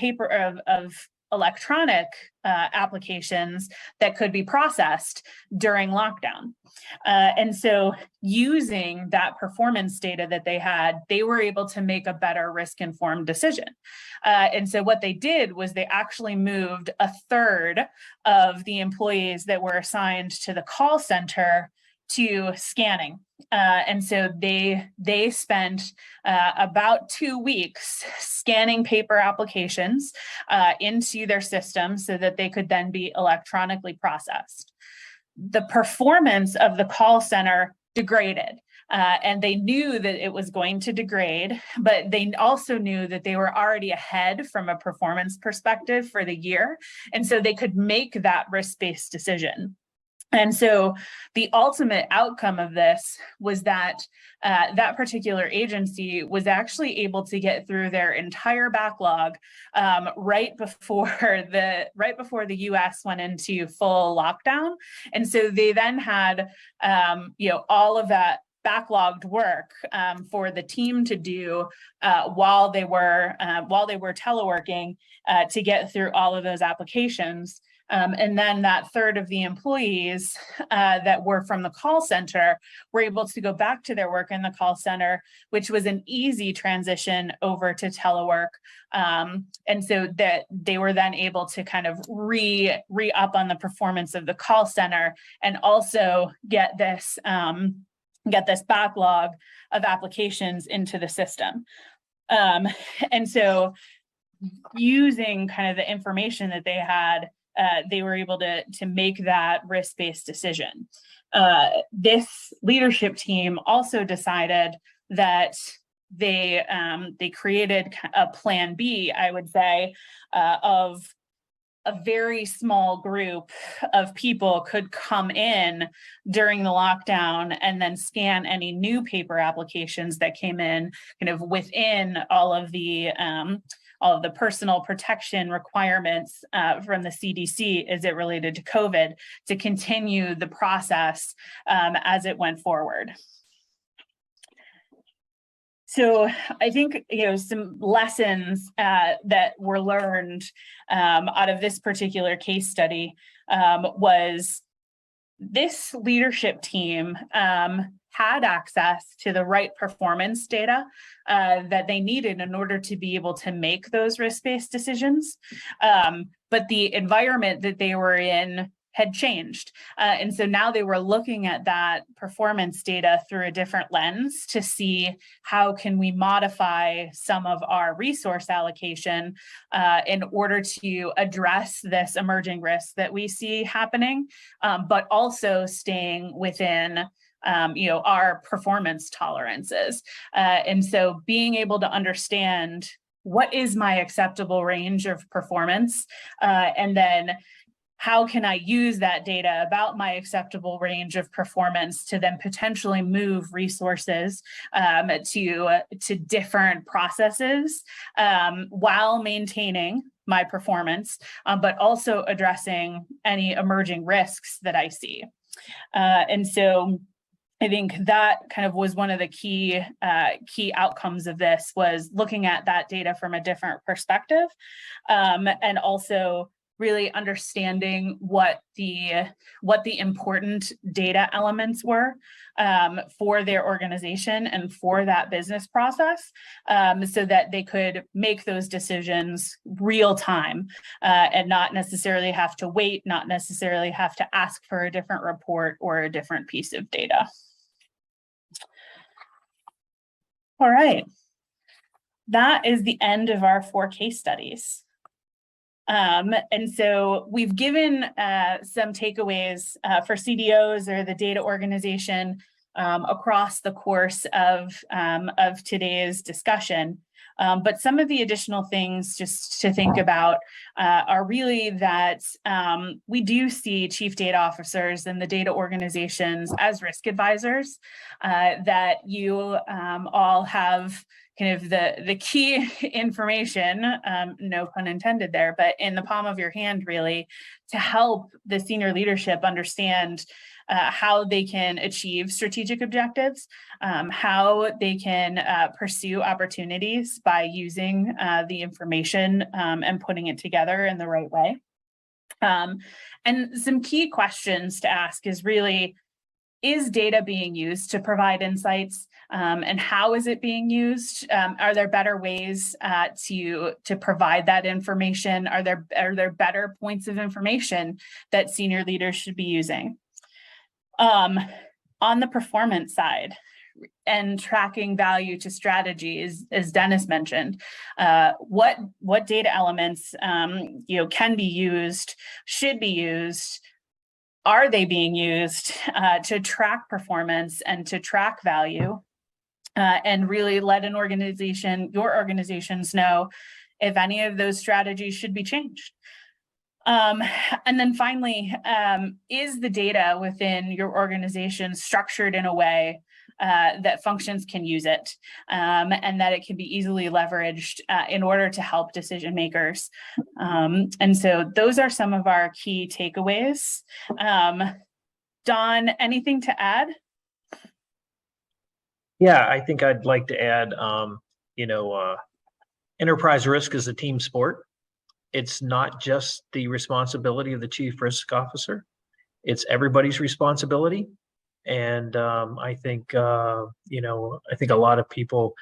of electronic applications that could be processed during lockdown. And so using that performance data that they had, they were able to make a better risk-informed decision. And so what they did was they actually moved a third of the employees that were assigned to the call center to scanning. And so they spent about 2 weeks scanning paper applications into their system so that they could then be electronically processed. The performance of the call center degraded, and they knew that it was going to degrade, but they also knew that they were already ahead from a performance perspective for the year, and so they could make that risk-based decision. And so the ultimate outcome of this was that that particular agency was actually able to get through their entire backlog right before the US went into full lockdown. And so they then had all of that backlogged work for the team to do while they were teleworking to get through all of those applications. And then that third of the employees that were from the call center were able to go back to their work in the call center, which was an easy transition over to telework. And so that they were then able to kind of re-up on the performance of the call center and also get this backlog of applications into the system. And so using kind of the information that they had, they were able to make that risk-based decision. This leadership team also decided that they created a plan B, I would say, of a very small group of people could come in during the lockdown and then scan any new paper applications that came in kind of within all of the personal protection requirements from the CDC as it related to COVID to continue the process as it went forward. So I think, some lessons that were learned out of this particular case study was this leadership team had access to the right performance data that they needed in order to be able to make those risk-based decisions. But the environment that they were in had changed. And so now they were looking at that performance data through a different lens to see how can we modify some of our resource allocation in order to address this emerging risk that we see happening, but also staying within our performance tolerances. And so being able to understand what is my acceptable range of performance, and then how can I use that data about my acceptable range of performance to then potentially move resources to different processes while maintaining my performance, but also addressing any emerging risks that I see. And so I think that kind of was one of the key outcomes of this, was looking at that data from a different perspective, and also really understanding what the important data elements were for their organization and for that business process, so that they could make those decisions real time and not necessarily have to wait, not necessarily have to ask for a different report or a different piece of data. All right, that is the end of our 4 case studies. And so we've given some takeaways for CDOs or the data organization across the course of today's discussion. But some of the additional things just to think about are really that we do see chief data officers and the data organizations as risk advisors, that you all have kind of the key information, no pun intended there, but in the palm of your hand, really, to help the senior leadership understand how they can achieve strategic objectives, how they can pursue opportunities by using the information and putting it together in the right way. And some key questions to ask is really, is data being used to provide insights, and how is it being used? Are there better ways to provide that information? Are there better points of information that senior leaders should be using? On the performance side and tracking value to strategy, as Dennis mentioned, what data elements can be used, should be used? Are they being used to track performance and to track value, and really let your organizations know if any of those strategies should be changed? And then finally, is the data within your organization structured in a way that functions can use it, and that it can be easily leveraged in order to help decision makers? And so those are some of our key takeaways. Don, anything to add? Yeah, I think I'd like to add, enterprise risk is a team sport. It's not just the responsibility of the chief risk officer. It's everybody's responsibility. And I think a lot of people,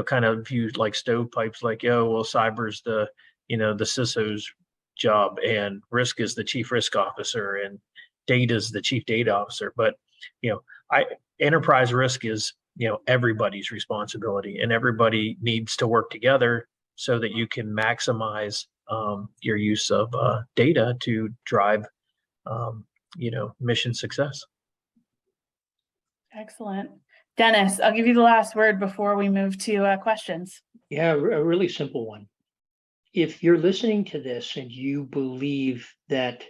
kind of view like stovepipes, like, cyber's the CISO's job, and risk is the chief risk officer, and data is the chief data officer. But, enterprise risk is, everybody's responsibility, and everybody needs to work together so that you can maximize your use of data to drive, mission success. Excellent. Dennis, I'll give you the last word before we move to questions. Yeah, a really simple one. If you're listening to this and you believe that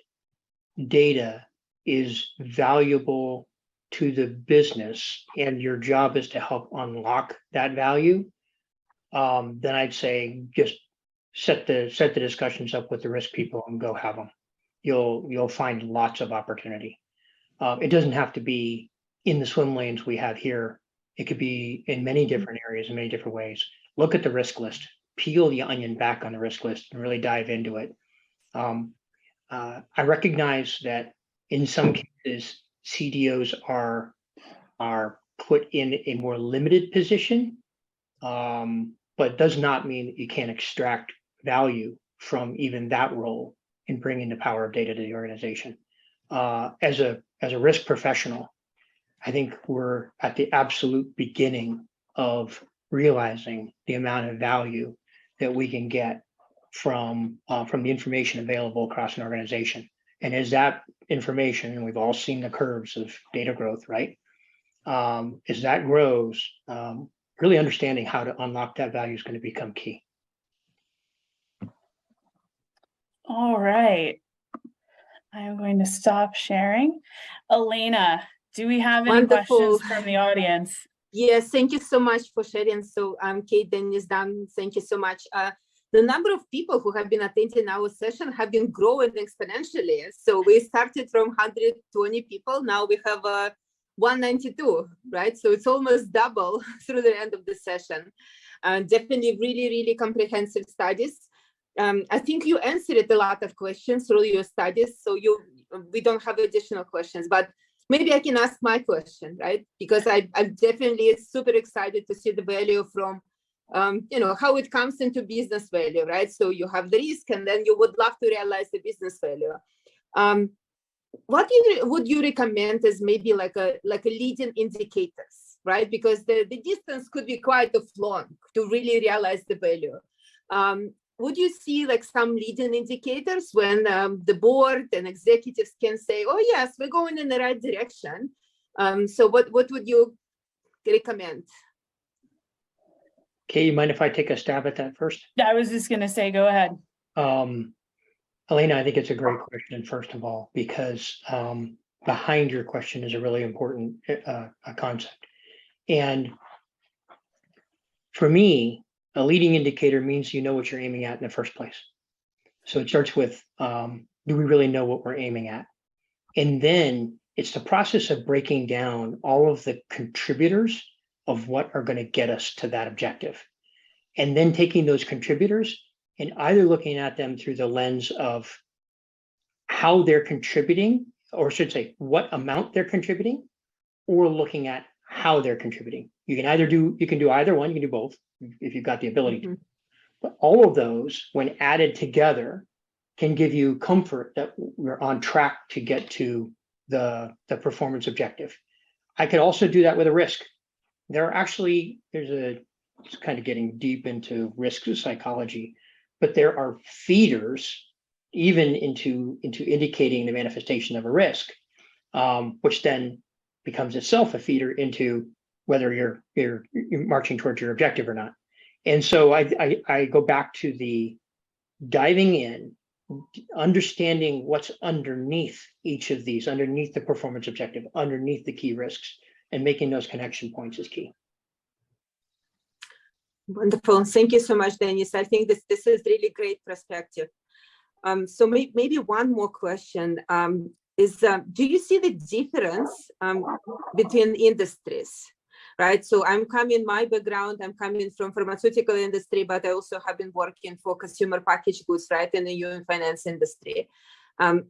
data is valuable to the business and your job is to help unlock that value, then I'd say just set the discussions up with the risk people and go have them. You'll find lots of opportunity. It doesn't have to be in the swim lanes we have here It could be in many different areas, in many different ways. Look at the risk list, peel the onion back on the risk list and really dive into it. I recognize that in some cases, CDOs are put in a more limited position, but does not mean that you can't extract value from even that role in bringing the power of data to the organization. As a risk professional, I think we're at the absolute beginning of realizing the amount of value that we can get from the information available across an organization. And as that information, and we've all seen the curves of data growth, right? As that grows, really understanding how to unlock that value is going to become key. All right. I'm going to stop sharing. Elena, do we have any Wonderful. questions from the audience? Yes, thank you so much for sharing. So Kate, Dennis, Dan, thank you so much. The number of people who have been attending our session have been growing exponentially. So we started from 120 people. Now we have 192, right? So it's almost double through the end of the session. Definitely really, really comprehensive studies. I think you answered a lot of questions through your studies. So we don't have additional questions, but maybe I can ask my question, right? Because I'm definitely super excited to see the value from, how it comes into business value, right? So you have the risk and then you would love to realize the business value. What would you recommend as maybe like a leading indicators, right? Because the distance could be quite long to really realize the value. Would you see like some leading indicators when the board and executives can say, oh yes, we're going in the right direction? So what would you recommend? Kay, you mind if I take a stab at that first? I was just going to say, go ahead. Elena, I think it's a great question, first of all, because behind your question is a really important concept. And for me, a leading indicator means you know what you're aiming at in the first place. So it starts with, do we really know what we're aiming at? And then it's the process of breaking down all of the contributors of what are going to get us to that objective. And then taking those contributors and either looking at them through the lens of how they're contributing, or I should say what amount they're contributing, or looking at how they're contributing. You can do either one, you can do both if you've got the ability to. But all of those, when added together, can give you comfort that we're on track to get to the performance objective. I could also do that with a risk. It's kind of getting deep into risk psychology, but there are feeders even into indicating the manifestation of a risk, which then becomes itself a feeder into whether you're marching towards your objective or not. And so I go back to the diving in, understanding what's underneath each of these, underneath the performance objective, underneath the key risks, and making those connection points is key. Wonderful. Thank you so much, Dennis. I think this is really great perspective. So maybe one more question is, do you see the difference between industries? Right. So my background, I'm coming from pharmaceutical industry, but I also have been working for consumer packaged goods, right, in the UN finance industry.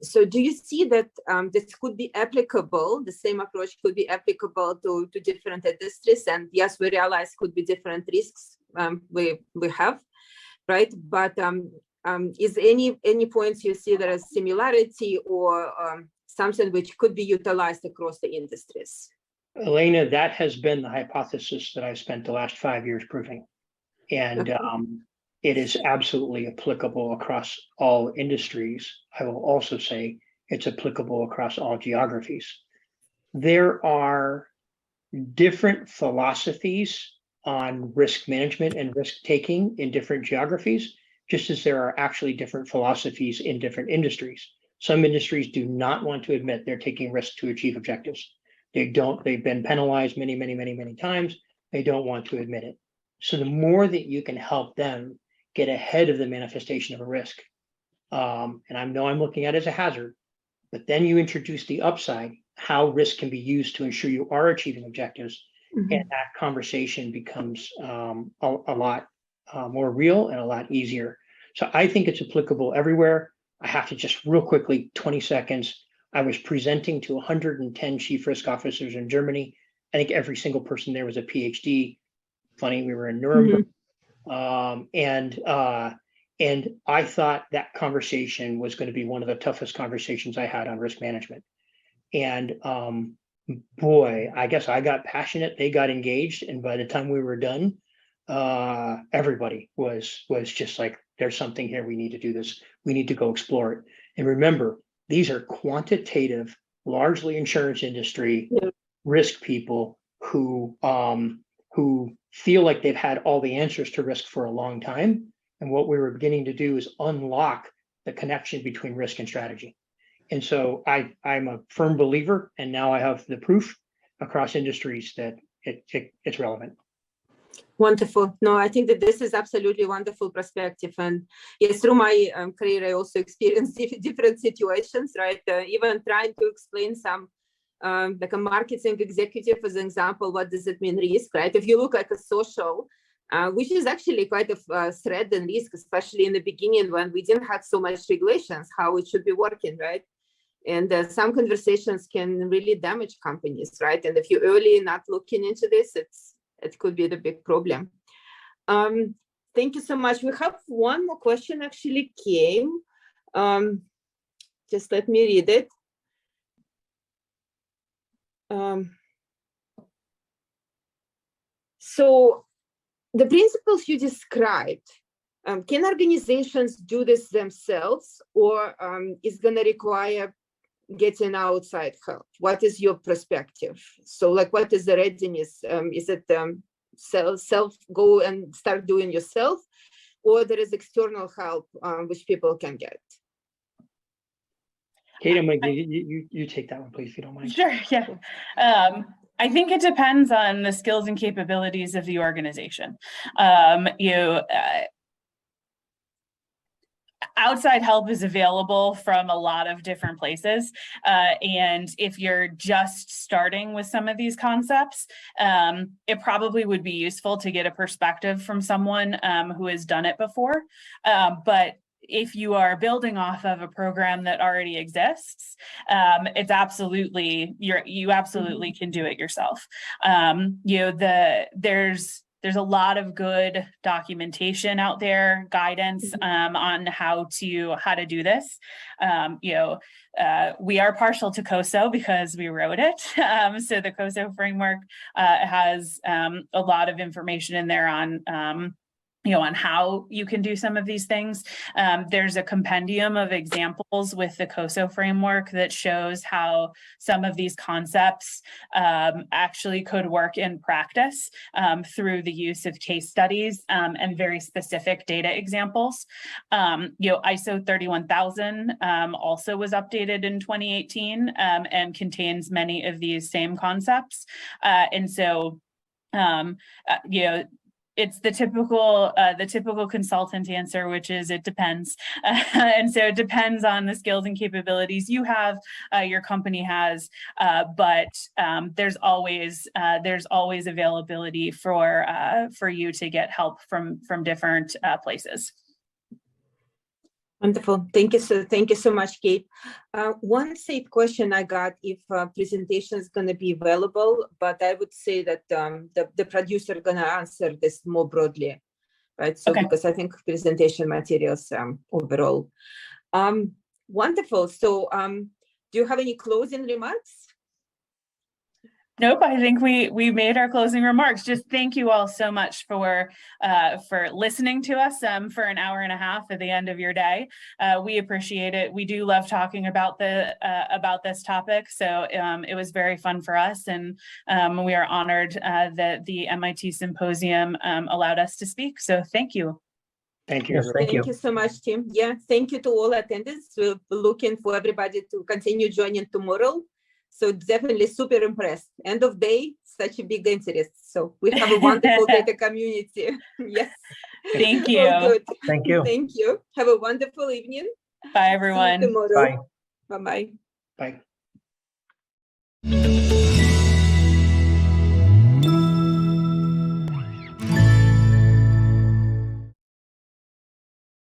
So do you see that this could be applicable, the same approach could be applicable to different industries? And yes, we realize could be different risks we have, right? But is any points you see there is similarity or something which could be utilized across the industries? Elena, that has been the hypothesis that I've spent the last 5 years proving. And it is absolutely applicable across all industries. I will also say it's applicable across all geographies. There are different philosophies on risk management and risk taking in different geographies, just as there are actually different philosophies in different industries. Some industries do not want to admit they're taking risks to achieve objectives. They've been penalized many times. They don't want to admit it. So the more that you can help them get ahead of the manifestation of a risk, and I know I'm looking at it as a hazard, but then you introduce the upside, how risk can be used to ensure you are achieving objectives, and that conversation becomes a lot more real and a lot easier. So I think it's applicable everywhere. I have to just real quickly, 20 seconds. I was presenting to 110 chief risk officers in Germany. I think every single person there was a PhD. Funny, we were in Nuremberg. And I thought that conversation was going to be one of the toughest conversations I had on risk management. And boy, I guess I got passionate, they got engaged. And by the time we were done, everybody was just like, there's something here, we need to do this, we need to go explore it. And remember, these are quantitative, largely insurance industry risk people who feel like they've had all the answers to risk for a long time. And what we were beginning to do is unlock the connection between risk and strategy. And so I'm a firm believer, and now I have the proof across industries that it's relevant. Wonderful. No, I think that this is absolutely wonderful perspective. And yes, through my career, I also experienced different situations, right? Even trying to explain some, like a marketing executive, as an example, what does it mean risk, right? If you look like a social, which is actually quite a threat and risk, especially in the beginning when we didn't have so much regulations, how it should be working, right? And some conversations can really damage companies, right? And if you're early not looking into this, it could be the big problem. Thank you so much. We have one more question actually came. Just let me read it. So the principles you described, can organizations do this themselves, or is going to require getting outside help? What is your perspective? So like, what is the readiness? Is it self go and start doing yourself, or there is external help which people can get? Kate, I'm going to you take that one, please, if you don't mind. Sure, yeah. I think it depends on the skills and capabilities of the organization. Outside help is available from a lot of different places. And if you're just starting with some of these concepts, it probably would be useful to get a perspective from someone who has done it before. But if you are building off of a program that already exists, it's absolutely, you absolutely can do it yourself. There's a lot of good documentation out there, guidance on how to do this. We are partial to COSO because we wrote it. So the COSO framework has a lot of information in there on on how you can do some of these things. There's a compendium of examples with the COSO framework that shows how some of these concepts actually could work in practice through the use of case studies and very specific data examples. ISO 31000 also was updated in 2018 and contains many of these same concepts. And so, it's the typical consultant answer, which is it depends. And so it depends on the skills and capabilities you have, your company has, but there's always availability for you to get help from different places. Wonderful. Thank you so much, Kate. One safe question I got, if presentation is going to be available, but I would say that the producer going to answer this more broadly, right? So okay. Because I think presentation materials overall. Wonderful. So do you have any closing remarks? Nope, I think we made our closing remarks. Just thank you all so much for listening to us for an hour and a half at the end of your day. We appreciate it. We do love talking about this topic, so it was very fun for us, and we are honored that the MIT Symposium allowed us to speak. So thank you. Thank you. Yes, thank you so much, Tim. Yeah, thank you to all attendees. We're looking for everybody to continue joining tomorrow. So definitely super impressed. End of day, such a big interest. So we have a wonderful data community. Yes. Thank you. All good. Thank you. Thank you. Have a wonderful evening. Bye, everyone. See you tomorrow. Bye. Bye-bye. Bye.